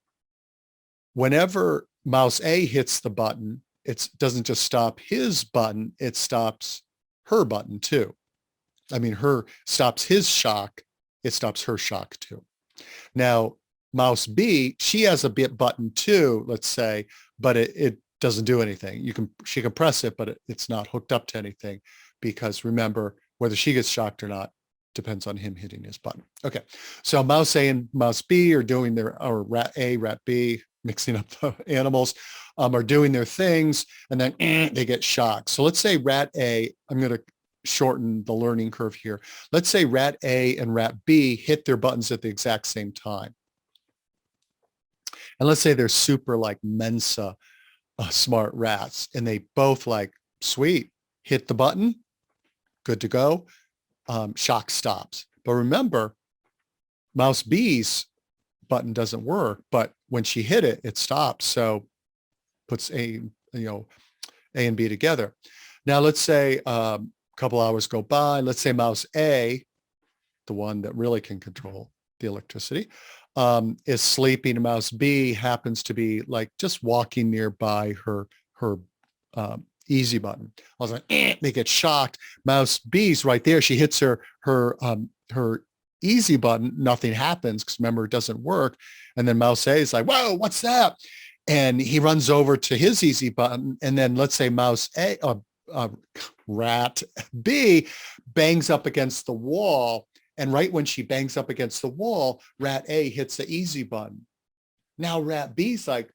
whenever mouse A hits the button, it doesn't just stop his button, it stops her button too. I mean, stops his shock, it stops her shock too. Now, mouse B, she has a button too, let's say, but it doesn't do anything. She can press it, but it's not hooked up to anything, because remember, whether she gets shocked or not depends on him hitting his button. Okay, so mouse A and mouse B are doing or rat A, rat B, mixing up the animals, are doing their things, and then they get shocked. So let's say rat A, I'm going to shorten the learning curve here. Let's say rat A and rat B hit their buttons at the exact same time. And let's say they're super like Mensa smart rats, and they both like, sweet, hit the button, good to go, shock stops. But remember, mouse B's button doesn't work, but when she hit it, it stops. So puts A and B together. Now let's say a couple hours go by. Let's say mouse A, the one that really can control the electricity, is sleeping. Mouse B happens to be like just walking nearby her easy button. I was like, they get shocked. Mouse B's right there. She hits her easy button. Nothing happens because remember, it doesn't work. And then mouse A is like, whoa, what's that? And he runs over to his easy button. And then let's say mouse A, rat B bangs up against the wall. And right when she bangs up against the wall, rat A hits the easy button. Now rat B's like,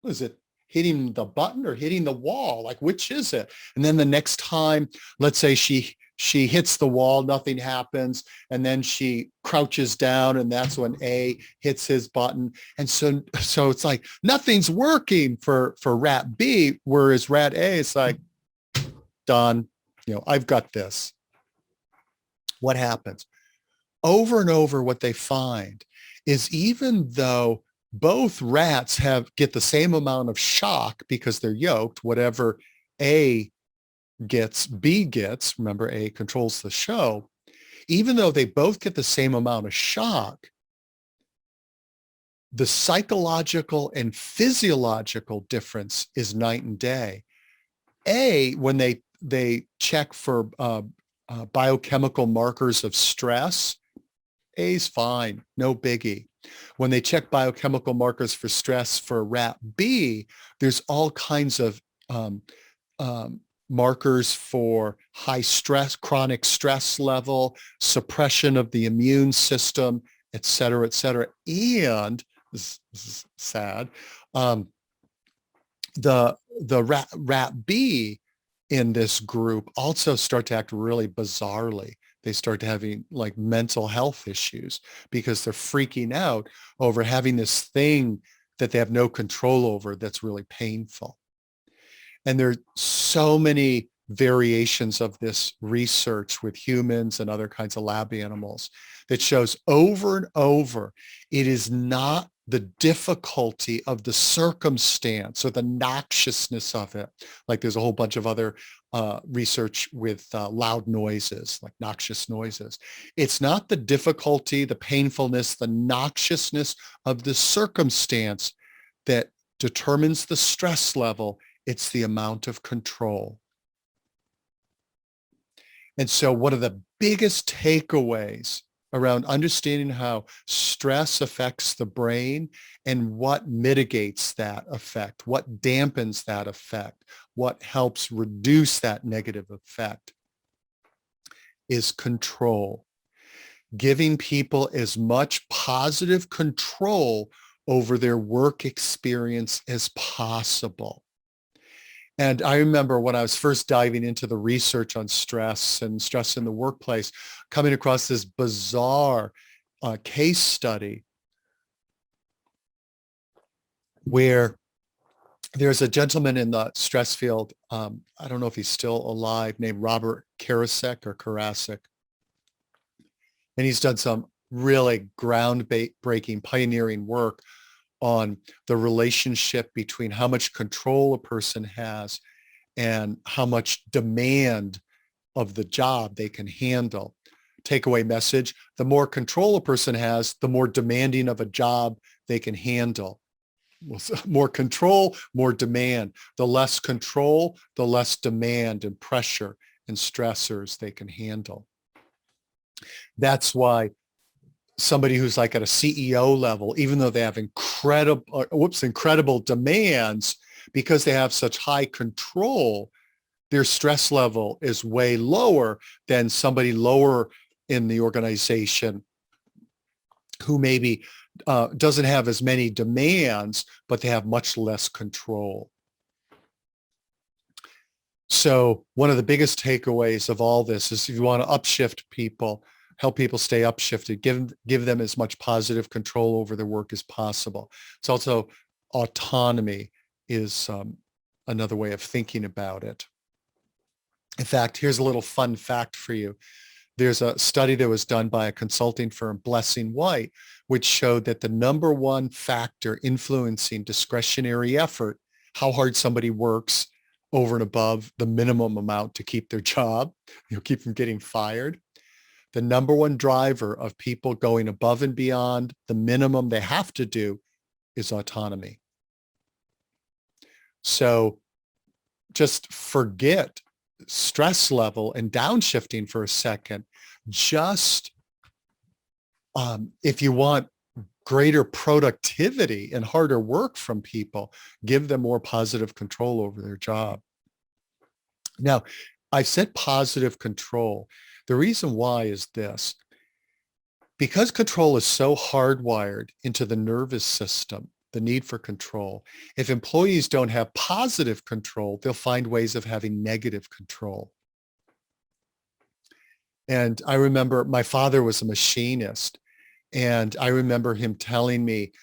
what is it? Hitting the button or hitting the wall? Like, which is it? And then the next time, let's say she hits the wall, nothing happens. And then she crouches down, and that's when A hits his button. And so it's like, nothing's working for rat B, whereas rat A is like, done, I've got this. What happens? Over and over, what they find is even though both rats get the same amount of shock because they're yoked, whatever A gets, B gets, remember A controls the show, even though they both get the same amount of shock, the psychological and physiological difference is night and day. A, when they check for biochemical markers of stress, A's fine, no biggie. When they check biochemical markers for stress for rat B, there's all kinds of markers for high stress, chronic stress level, suppression of the immune system, et cetera, et cetera. And this is sad. The rat B in this group also start to act really bizarrely. They start having like mental health issues because they're freaking out over having this thing that they have no control over that's really painful. And there are so many variations of this research with humans and other kinds of lab animals that shows over and over, it is not the difficulty of the circumstance or the noxiousness of it. Like there's a whole bunch of other research with loud noises, like noxious noises. It's not the difficulty, the painfulness, the noxiousness of the circumstance that determines the stress level. It's the amount of control. And so one of the biggest takeaways around understanding how stress affects the brain and what mitigates that effect, what dampens that effect, what helps reduce that negative effect is control. Giving people as much positive control over their work experience as possible. And I remember when I was first diving into the research on stress and stress in the workplace, coming across this bizarre case study where there's a gentleman in the stress field, I don't know if he's still alive, named Robert Karasek or Karasek. And he's done some really groundbreaking, pioneering work on the relationship between how much control a person has and how much demand of the job they can handle. Takeaway message: the more control a person has, the more demanding of a job they can handle. More control, more demand. The less control, the less demand and pressure and stressors they can handle. That's why somebody who's like at a CEO level, even though they have incredible demands, because they have such high control, their stress level is way lower than somebody lower in the organization who maybe doesn't have as many demands, but they have much less control. So one of the biggest takeaways of all this is if you want to upshift people, help people stay upshifted, give them as much positive control over their work as possible. It's also autonomy is another way of thinking about it. In fact, here's a little fun fact for you. There's a study that was done by a consulting firm, Blessing White, which showed that the number one factor influencing discretionary effort, how hard somebody works over and above the minimum amount to keep their job, keep from getting fired. The number one driver of people going above and beyond the minimum they have to do is autonomy. So just forget stress level and downshifting for a second. Just if you want greater productivity and harder work from people, give them more positive control over their job. Now, I said positive control. The reason why is this: because control is so hardwired into the nervous system, the need for control, if employees don't have positive control, they'll find ways of having negative control. And I remember my father was a machinist, and I remember him telling me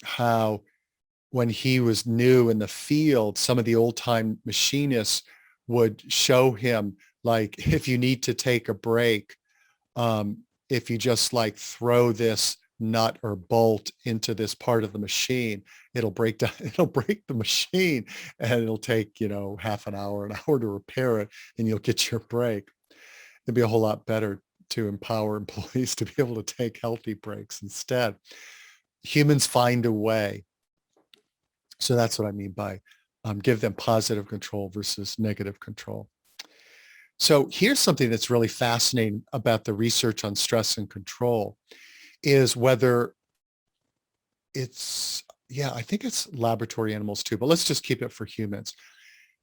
how when he was new in the field, some of the old-time machinists would show him, like, if you need to take a break, if you just like throw this nut or bolt into this part of the machine, it'll break down, it'll break the machine, and it'll take, half an hour to repair it, and you'll get your break. It'd be a whole lot better to empower employees to be able to take healthy breaks instead. Humans find a way. So that's what I mean by give them positive control versus negative control. So here's something that's really fascinating about the research on stress and control is whether it's, I think it's laboratory animals too, but let's just keep it for humans.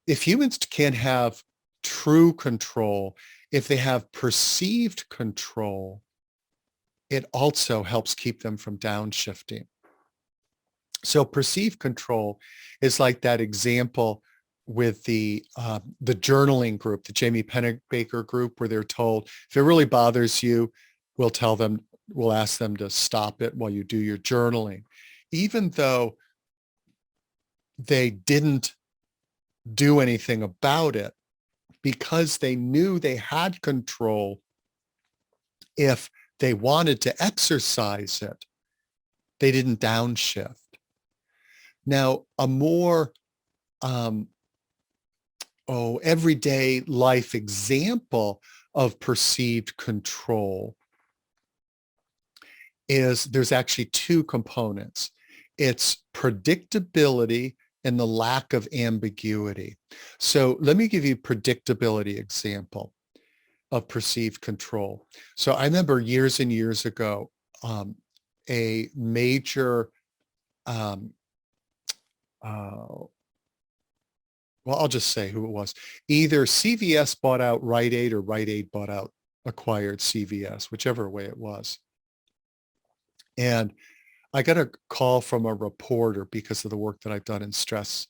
If humans can have true control, if they have perceived control, it also helps keep them from downshifting. So perceived control is like that example with the journaling group, the Jamie Pennebaker group, where they're told, if it really bothers you, we'll ask them to stop it while you do your journaling. Even though they didn't do anything about it, because they knew they had control, if they wanted to exercise it, they didn't downshift. Now, a more everyday life example of perceived control is there's actually two components. It's predictability and the lack of ambiguity. So let me give you a predictability example of perceived control. So I remember years and years ago, a major, um, uh, well, I'll just say who it was. Either CVS bought out Rite Aid or Rite Aid bought out, acquired CVS, whichever way it was. And I got a call from a reporter because of the work that I've done in stress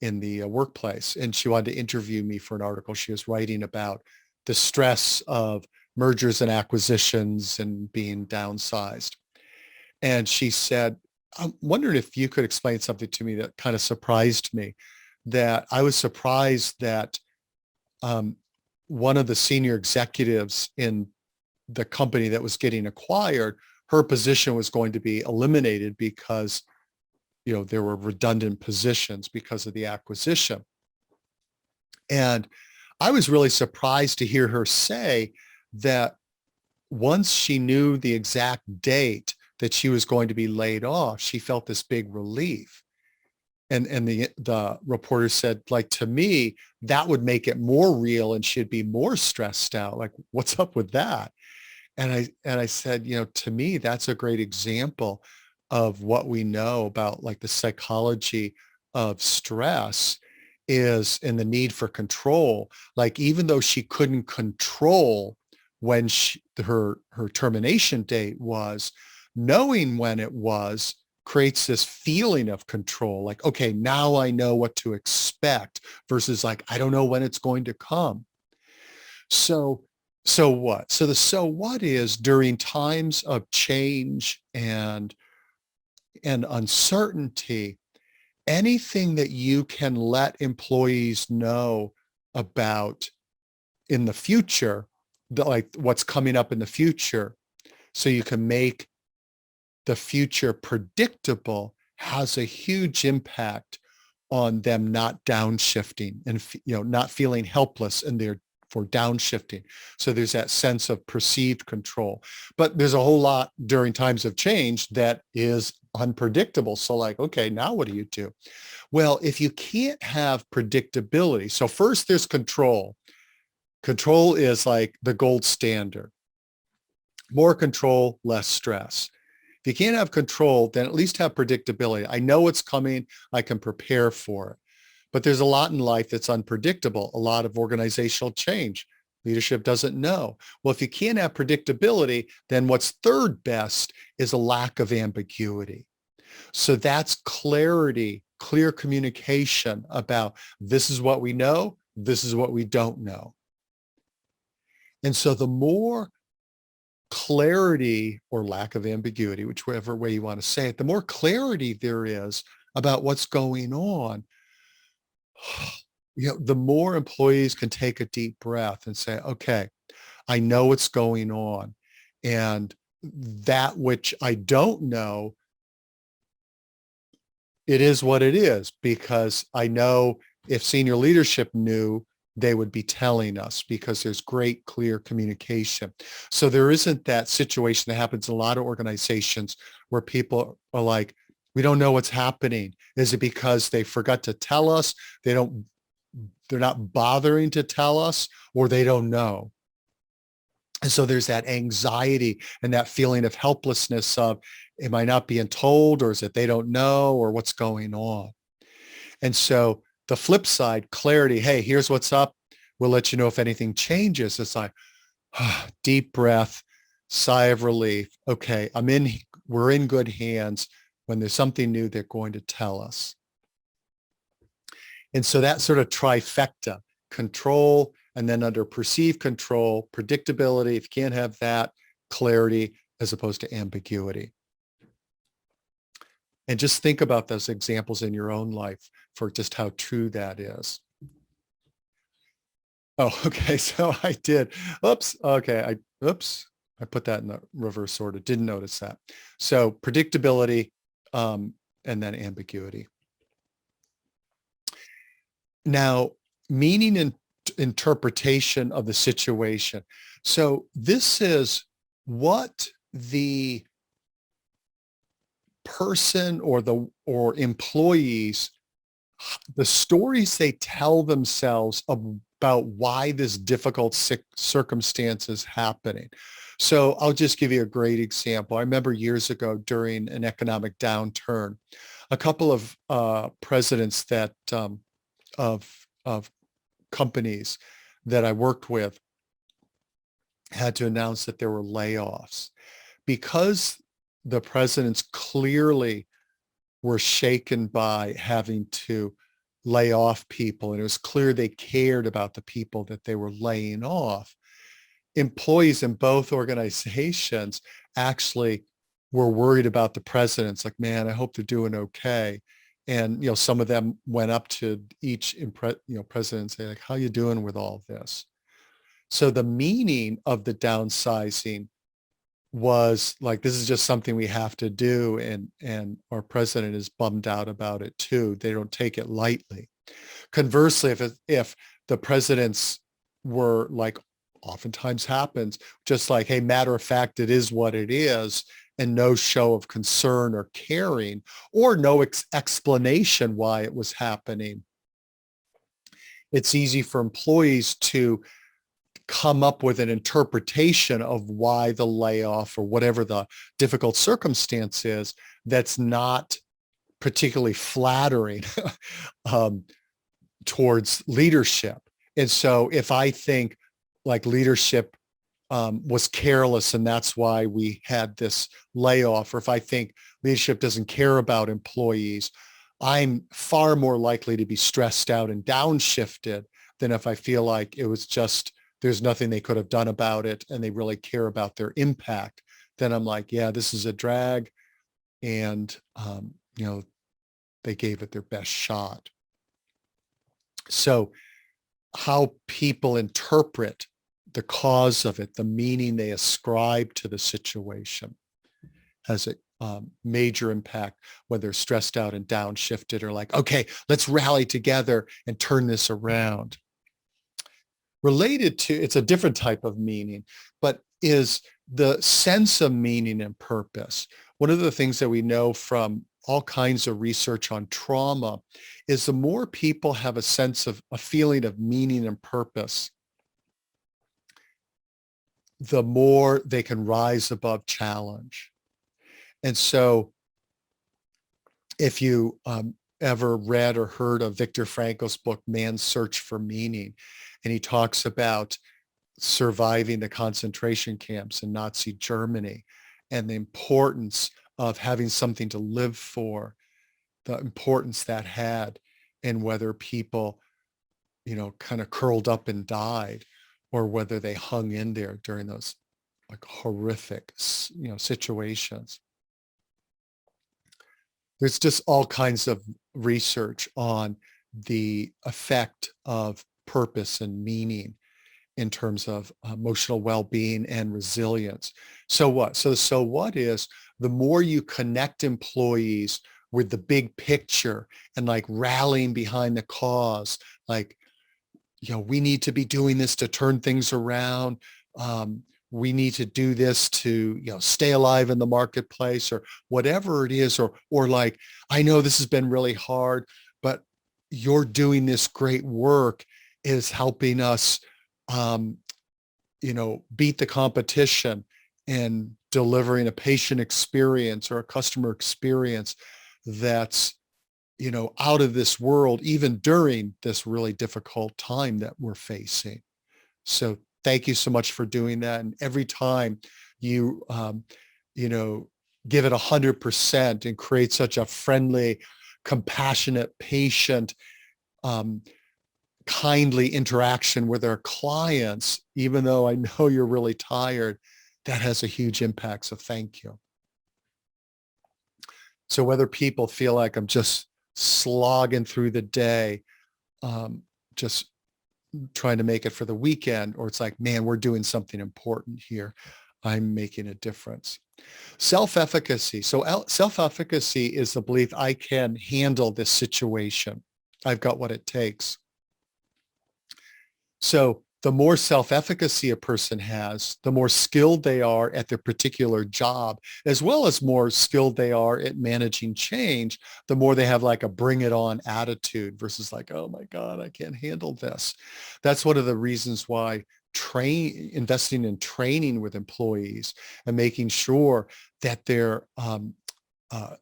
in the workplace. And she wanted to interview me for an article she was writing about the stress of mergers and acquisitions and being downsized. And she said, I'm wondering if you could explain something to me that kind of surprised me, that I was surprised that one of the senior executives in the company that was getting acquired, her position was going to be eliminated because, you know, there were redundant positions because of the acquisition. And I was really surprised to hear her say that once she knew the exact date that she was going to be laid off, she felt this big relief. And the reporter said, like, to me, that would make it more real and she'd be more stressed out. Like, what's up with that? And I said, you know, to me, that's a great example of what we know about like the psychology of stress is in the need for control. Like, even though she couldn't control when her termination date was, knowing when it was creates this feeling of control. Like, okay, now I know what to expect versus like, I don't know when it's going to come. So what? So what is during times of change and uncertainty, anything that you can let employees know about in the future, like what's coming up in the future, so you can make the future predictable, has a huge impact on them not downshifting and, you know, not feeling helpless in their for downshifting. So there's that sense of perceived control, but there's a whole lot during times of change that is unpredictable. So like, okay, now what do you do? Well, if you can't have predictability, so first there's control. Control is like the gold standard. More control, less stress. If you can't have control, then at least have predictability. I know what's coming. I can prepare for it. But there's a lot in life that's unpredictable, a lot of organizational change. Leadership doesn't know. Well, if you can't have predictability, then what's third best is a lack of ambiguity. So that's clarity, clear communication about this is what we know, this is what we don't know. And so the more clarity or lack of ambiguity, whichever way you want to say it, the more clarity there is about what's going on, you know, the more employees can take a deep breath and say, okay, I know what's going on. And that which I don't know, it is what it is, because I know if senior leadership knew, they would be telling us, because there's great, clear communication. So there isn't that situation that happens in a lot of organizations where people are like, we don't know what's happening. Is it because they forgot to tell us? They're not bothering to tell us, or they don't know. And so there's that anxiety and that feeling of helplessness of, am I not being told, or is it they don't know, or what's going on? And so the flip side, clarity, hey, here's what's up. We'll let you know if anything changes. It's like, deep breath, sigh of relief. Okay, we're in good hands. When there's something new, they're going to tell us. And so that sort of trifecta, control, and then under perceived control, predictability, if you can't have that, clarity, as opposed to ambiguity. And just think about those examples in your own life for just how true that is. Oh, okay. So I did. Oops. Okay. I put that in the reverse order. Didn't notice that. So predictability, and then ambiguity. Now, meaning and interpretation of the situation. So this is what the person or employees the stories they tell themselves about why this difficult circumstance is happening. So I'll just give you a great example. I remember years ago during an economic downturn, a couple of presidents that of companies that I worked with had to announce that there were layoffs because the presidents clearly were shaken by having to lay off people. And it was clear they cared about the people that they were laying off. Employees in both organizations actually were worried about the presidents, like, man, I hope they're doing okay. And, some of them went up to each, president and say, like, how you doing with all this? So the meaning of the downsizing was like, this is just something we have to do. And our president is bummed out about it too. They don't take it lightly. Conversely, if the presidents were like, oftentimes happens, just like, hey, matter of fact, it is what it is, and no show of concern or caring, or no explanation why it was happening, it's easy for employees to come up with an interpretation of why the layoff or whatever the difficult circumstance is that's not particularly flattering towards leadership. And so if I think like leadership was careless and that's why we had this layoff, or if I think leadership doesn't care about employees, I'm far more likely to be stressed out and downshifted than if I feel like it was just, there's nothing they could have done about it and they really care about their impact. Then I'm like, yeah, this is a drag. And, they gave it their best shot. So how people interpret the cause of it, the meaning they ascribe to the situation, has a major impact, whether they're stressed out and downshifted or like, okay, let's rally together and turn this around. Related to, it's a different type of meaning, but is the sense of meaning and purpose. One of the things that we know from all kinds of research on trauma is the more people have a sense of a feeling of meaning and purpose, the more they can rise above challenge. And so if you ever read or heard of Viktor Frankl's book, Man's Search for Meaning, and he talks about surviving the concentration camps in Nazi Germany and the importance of having something to live for, the importance that had, and whether people, kind of curled up and died, or whether they hung in there during those like horrific, situations. There's just all kinds of research on the effect of purpose and meaning in terms of emotional well-being and resilience. So what? So what is, the more you connect employees with the big picture and like rallying behind the cause, like, we need to be doing this to turn things around. We need to do this to, stay alive in the marketplace, or whatever it is, or like, I know this has been really hard, but you're doing this great work is helping us, beat the competition and delivering a patient experience or a customer experience that's, out of this world, even during this really difficult time that we're facing. So thank you so much for doing that. And every time you, give it 100% and create such a friendly, compassionate, patient, kindly interaction with our clients, even though I know you're really tired, that has a huge impact. So thank you. So whether people feel like I'm just slogging through the day, just trying to make it for the weekend, or it's like, man, we're doing something important here, I'm making a difference. Self-efficacy. So self-efficacy is the belief I can handle this situation. I've got what it takes. So the more self-efficacy a person has, the more skilled they are at their particular job, as well as more skilled they are at managing change, the more they have like a bring it on attitude versus like, oh my God, I can't handle this. That's one of the reasons why investing in training with employees and making sure that they're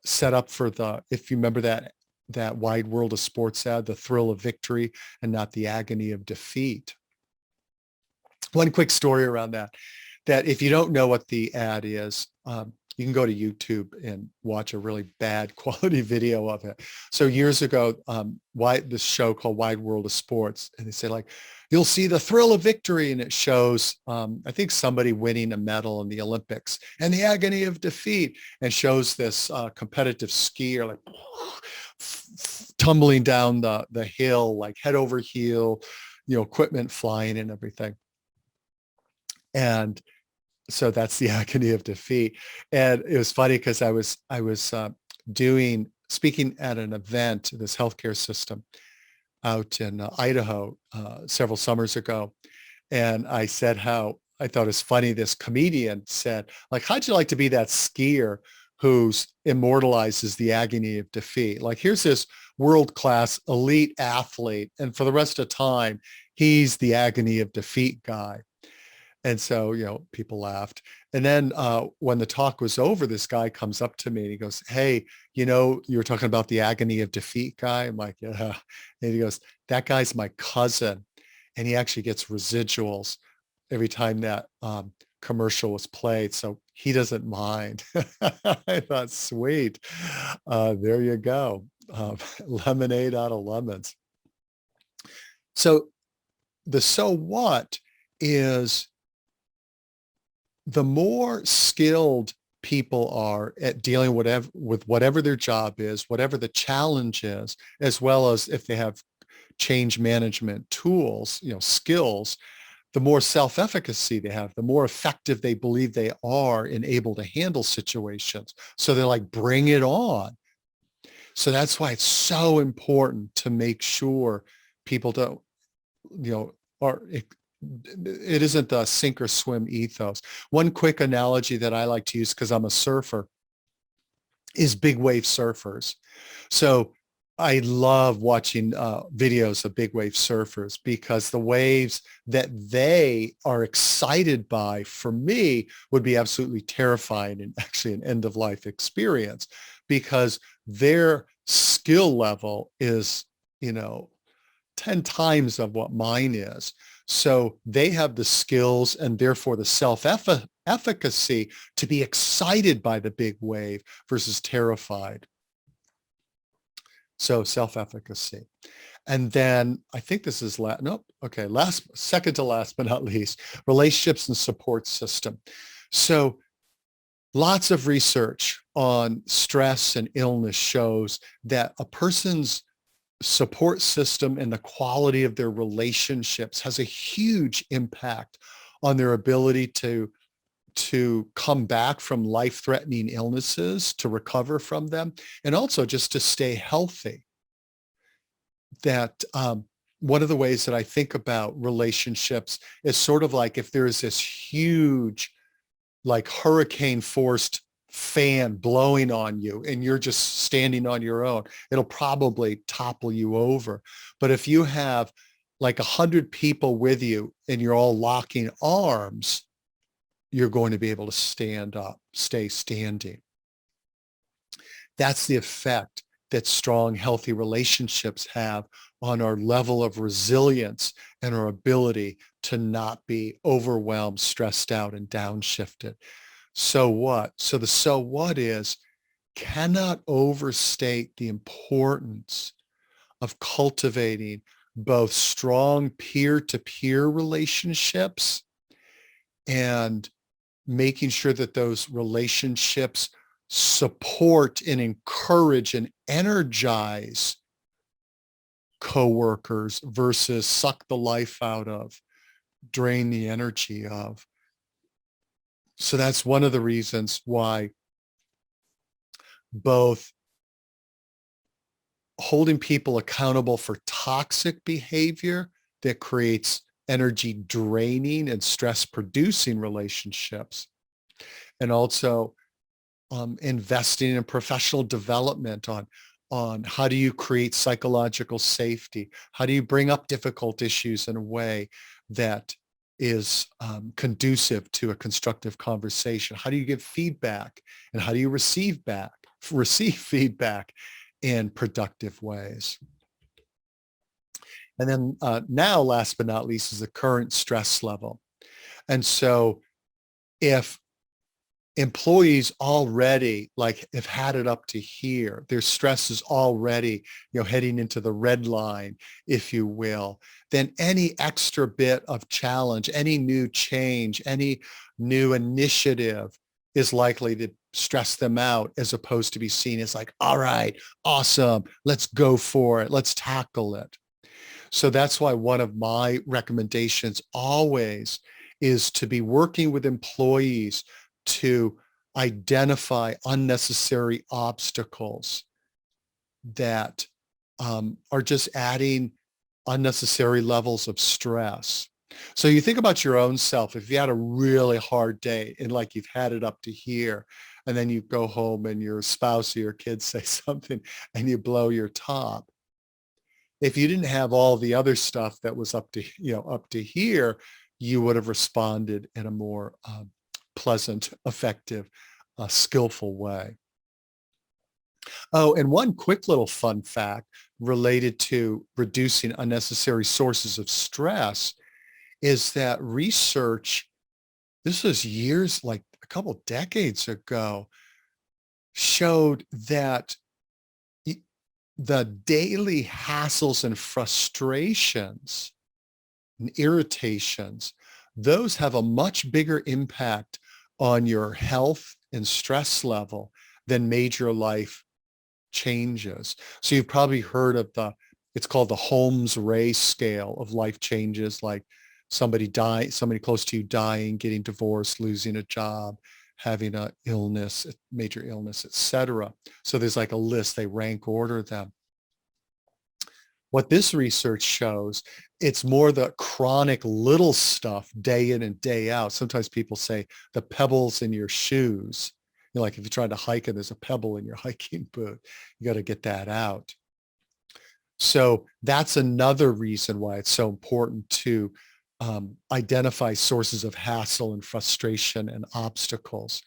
set up for if you remember that Wide World of Sports ad, the thrill of victory and not the agony of defeat. One quick story around that if you don't know what the ad is, you can go to YouTube and watch a really bad quality video of it. So years ago, this show called Wide World of Sports, and they say like, you'll see the thrill of victory, and it shows, I think somebody winning a medal in the Olympics, and the agony of defeat, and shows this competitive skier like tumbling down the hill, like head over heel, equipment flying and everything. And so that's the agony of defeat. And it was funny because I was speaking at an event, this healthcare system out in Idaho several summers ago. And I said how I thought it's funny. This comedian said, like, how'd you like to be that skier who's immortalizes the agony of defeat? Like, here's this world-class elite athlete, and for the rest of time, he's the agony of defeat guy. And so, people laughed. And then when the talk was over, this guy comes up to me and he goes, hey, you were talking about the agony of defeat guy. I'm like, yeah. And he goes, that guy's my cousin. And he actually gets residuals every time that commercial was played. So he doesn't mind. I thought, sweet. There you go. Lemonade out of lemons. So the so what is, the more skilled people are at dealing with whatever their job is, whatever the challenge is, as well as if they have change management tools, skills, the more self-efficacy they have, the more effective they believe they are and able to handle situations. So they're like, bring it on. So that's why it's so important to make sure people don't, it isn't the sink or swim ethos. One quick analogy that I like to use, because I'm a surfer, is big wave surfers. So I love watching videos of big wave surfers, because the waves that they are excited by, for me, would be absolutely terrifying and actually an end of life experience, because their skill level is, 10 times of what mine is. So they have the skills and therefore the self-efficacy to be excited by the big wave versus terrified. So self-efficacy. And then I think this is second to last but not least, relationships and support system. So lots of research on stress and illness shows that a person's support system and the quality of their relationships has a huge impact on their ability to come back from life-threatening illnesses, to recover from them, and also just to stay healthy. That one of the ways that I think about relationships is sort of like if there is this huge, like hurricane-forced fan blowing on you and you're just standing on your own, it'll probably topple you over. But if you have like 100 people with you and you're all locking arms, you're going to be able to stand up, stay standing. That's the effect that strong, healthy relationships have on our level of resilience and our ability to not be overwhelmed, stressed out, and downshifted. So what? So the so what is, cannot overstate the importance of cultivating both strong peer-to-peer relationships and making sure that those relationships support and encourage and energize coworkers versus suck the life out of, drain the energy of. So that's one of the reasons why both holding people accountable for toxic behavior that creates energy draining and stress producing relationships, and also investing in professional development on how do you create psychological safety? How do you bring up difficult issues in a way that is conducive to a constructive conversation? How do you give feedback, and how do you receive feedback in productive ways? And then now, last but not least, is the current stress level. And so if employees already have had it up to here, their stress is already, heading into the red line, if you will, then any extra bit of challenge, any new change, any new initiative is likely to stress them out, as opposed to be seen as like, all right, awesome, let's go for it, let's tackle it. So that's why one of my recommendations always is to be working with employees to identify unnecessary obstacles that are just adding unnecessary levels of stress. So you think about your own self. If you had a really hard day and you've had it up to here, and then you go home and your spouse or your kids say something and you blow your top. If you didn't have all the other stuff that was up to here, you would have responded in a more pleasant, effective, skillful way. Oh, and one quick little fun fact related to reducing unnecessary sources of stress is that research, this was years, like a couple decades ago, showed that the daily hassles and frustrations and irritations, those have a much bigger impact on your health and stress level than major life changes. So you've probably heard of it's called the Holmes-Ray scale of life changes, like somebody close to you dying, getting divorced, losing a job, having a major illness, etc. So there's like a list, they rank order them. What this research shows, it's more the chronic little stuff day in and day out. Sometimes people say the pebbles in your shoes. Like if you're trying to hike and there's a pebble in your hiking boot, you got to get that out. So that's another reason why it's so important to identify sources of hassle and frustration and obstacles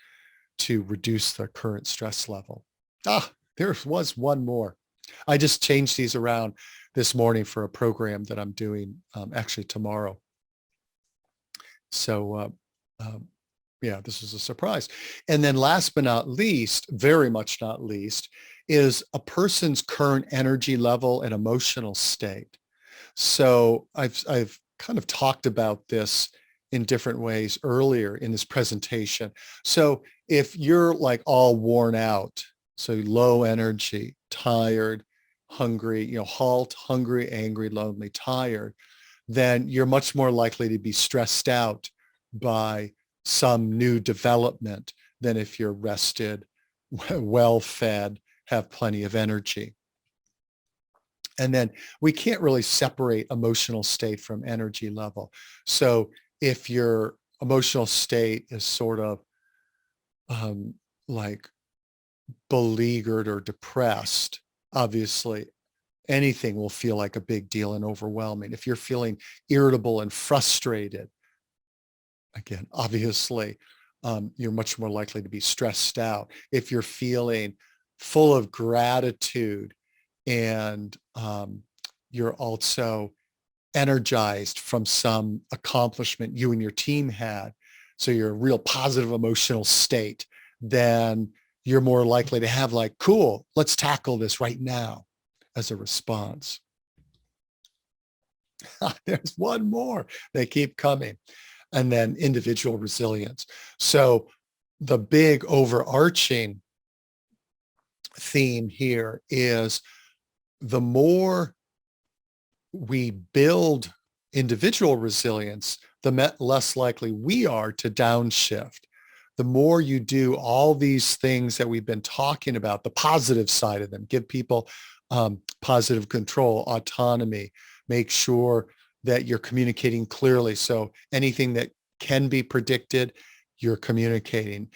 to reduce the current stress level. There was one more. I just changed these around this morning for a program that I'm doing actually tomorrow. So yeah, this is a surprise. And then last but not least, very much not least, is a person's current energy level and emotional state. So I've kind of talked about this in different ways earlier in this presentation. So if you're like all worn out, so low energy, tired, hungry, halt, hungry, angry, lonely, tired, then you're much more likely to be stressed out by some new development than if you're rested, well-fed, have plenty of energy. And then we can't really separate emotional state from energy level. So if your emotional state is sort of like beleaguered or depressed, obviously anything will feel like a big deal and overwhelming. If you're feeling irritable and frustrated, again, obviously, you're much more likely to be stressed out. If you're feeling full of gratitude and you're also energized from some accomplishment you and your team had, so you're a real positive emotional state, then you're more likely to have like, cool, let's tackle this right now as a response. There's one more. They keep coming. And then individual resilience. So the big overarching theme here is the more we build individual resilience, the less likely we are to downshift. The more you do all these things that we've been talking about, the positive side of them, give people positive control, autonomy, make sure that you're communicating clearly. So anything that can be predicted, you're communicating.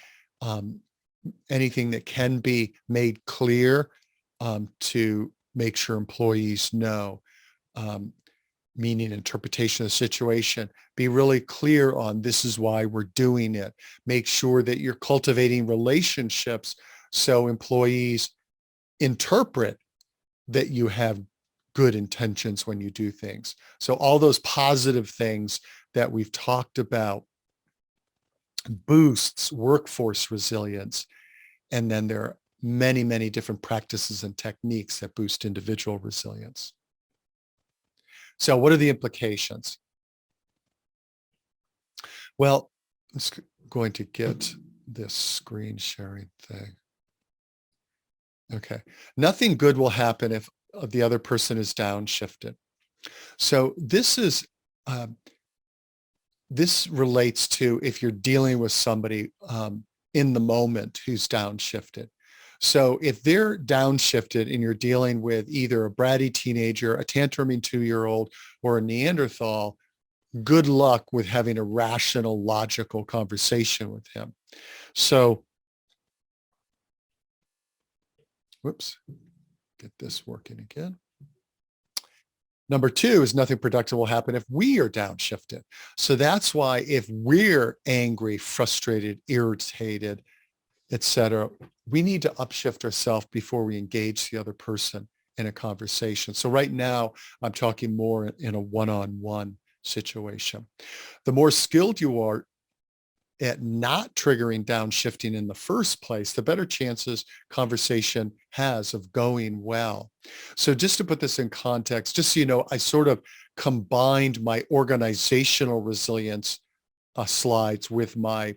Anything that can be made clear to make sure employees know, meaning interpretation of the situation. Be really clear on this is why we're doing it. Make sure that you're cultivating relationships so employees interpret that you have good intentions when you do things. So all those positive things that we've talked about boosts workforce resilience. And then there are many, many different practices and techniques that boost individual resilience. So what are the implications? Well, I'm going to get this screen sharing thing. Okay. Nothing good will happen if the other person is downshifted. So this is, this relates to if you're dealing with somebody in the moment who's downshifted. So if they're downshifted and you're dealing with either a bratty teenager, a tantruming 2-year-old, or a Neanderthal, good luck with having a rational, logical conversation with him. So, whoops, get this working again. Number 2 is nothing productive will happen if we are downshifted. So that's why if we're angry, frustrated, irritated, etc., we need to upshift ourselves before we engage the other person in a conversation. So right now, I'm talking more in a one-on-one situation. The more skilled you are at not triggering downshifting in the first place, the better chances conversation has of going well. So just to put this in context, just so you know, I sort of combined my organizational resilience slides with my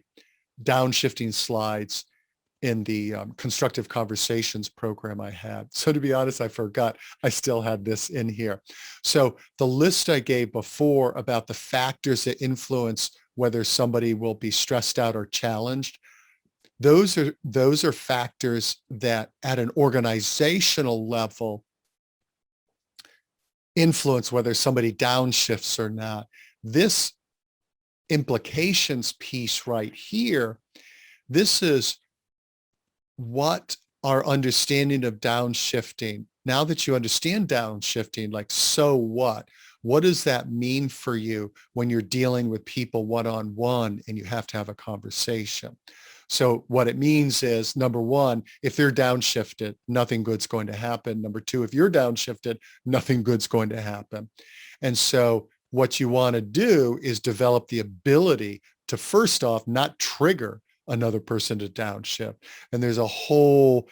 downshifting slides in the constructive conversations program I had. So to be honest, I forgot I still had this in here. So the list I gave before about the factors that influence whether somebody will be stressed out or challenged, those are factors that at an organizational level influence whether somebody downshifts or not. This implications piece right here, this is what our understanding of downshifting. Now that you understand downshifting, like, so what? What does that mean for you when you're dealing with people one-on-one and you have to have a conversation? So what it means is, number 1, if they're downshifted, nothing good's going to happen. Number 2, if you're downshifted, nothing good's going to happen. And so what you want to do is develop the ability to, first off, not trigger another person to downshift. And there's a whole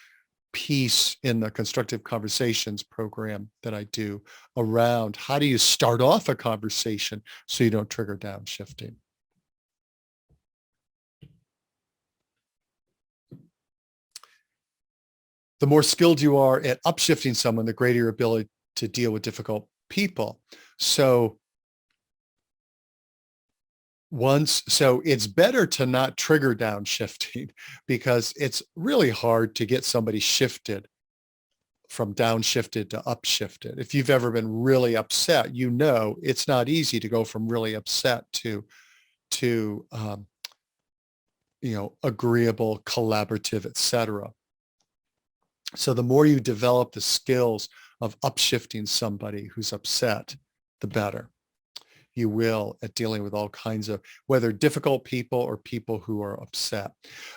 piece in the constructive conversations program that I do around how do you start off a conversation so you don't trigger downshifting. The more skilled you are at upshifting someone, the greater your ability to deal with difficult people. So it's better to not trigger downshifting because it's really hard to get somebody shifted from downshifted to upshifted. If you've ever been really upset, you know it's not easy to go from really upset to agreeable, collaborative, etc. So the more you develop the skills of upshifting somebody who's upset, the better you will at dealing with all kinds of, whether difficult people or people who are upset.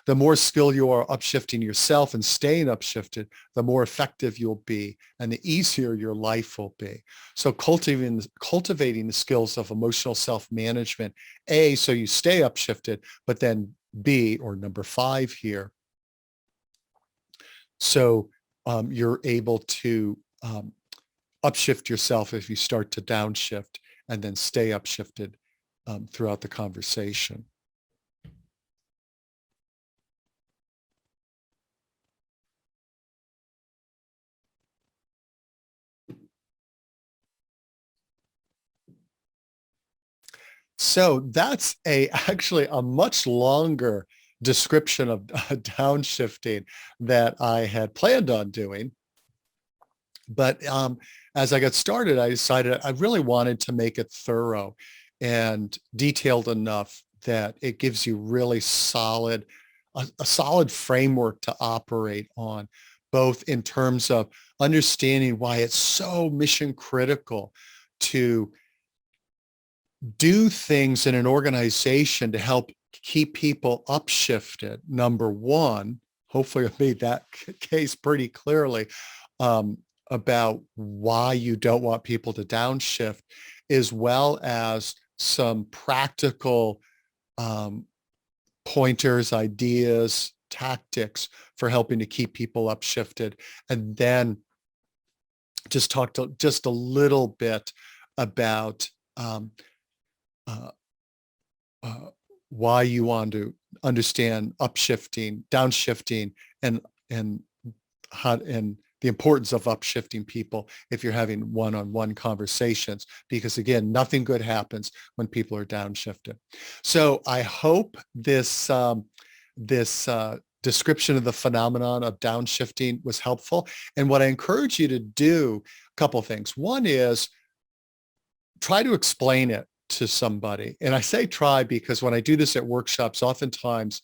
The more skilled you are upshifting yourself and staying upshifted, the more effective you'll be and the easier your life will be. So cultivating the skills of emotional self-management, A, so you stay upshifted, but then B, or number 5 here, so you're able to upshift yourself if you start to downshift, and then stay upshifted throughout the conversation. So that's actually a much longer description of downshifting that I had planned on doing. But as I got started, I decided I really wanted to make it thorough and detailed enough that it gives you really a solid framework to operate on, both in terms of understanding why it's so mission critical to do things in an organization to help keep people upshifted. Number one, hopefully I made that case pretty clearly, about why you don't want people to downshift, as well as some practical pointers, ideas, tactics for helping to keep people upshifted. And then just talk to just a little bit about uh, why you want to understand upshifting, downshifting, and how and the importance of upshifting people if you're having one-on-one conversations, because again, nothing good happens when people are downshifted. So I hope this description of the phenomenon of downshifting was helpful. And what I encourage you to do, a couple of things. One is try to explain it to somebody. And I say try because when I do this at workshops, oftentimes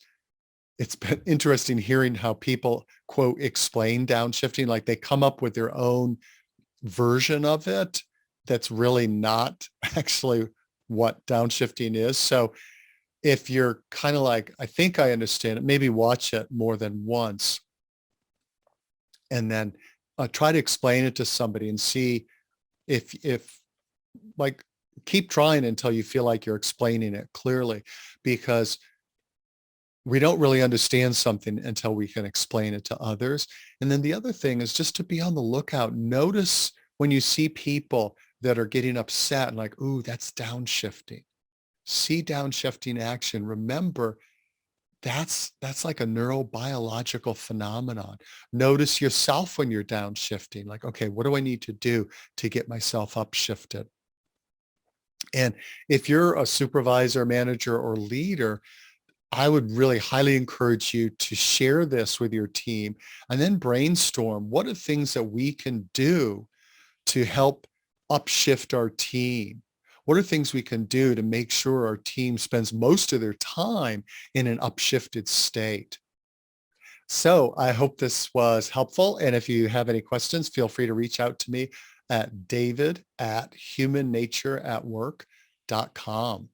it's been interesting hearing how people, quote, explain downshifting, like they come up with their own version of it that's really not actually what downshifting is. So if you're kind of like, I think I understand it, maybe watch it more than once and then try to explain it to somebody and see if like, keep trying until you feel like you're explaining it clearly, because we don't really understand something until we can explain it to others. And then the other thing is just to be on the lookout. Notice when you see people that are getting upset and like, ooh, that's downshifting. See downshifting action. Remember, that's like a neurobiological phenomenon. Notice yourself when you're downshifting. Like, okay, what do I need to do to get myself upshifted? And if you're a supervisor, manager, or leader, I would really highly encourage you to share this with your team and then brainstorm what are things that we can do to help upshift our team. What are things we can do to make sure our team spends most of their time in an upshifted state? So I hope this was helpful. And if you have any questions, feel free to reach out to me at david@humannatureatwork.com.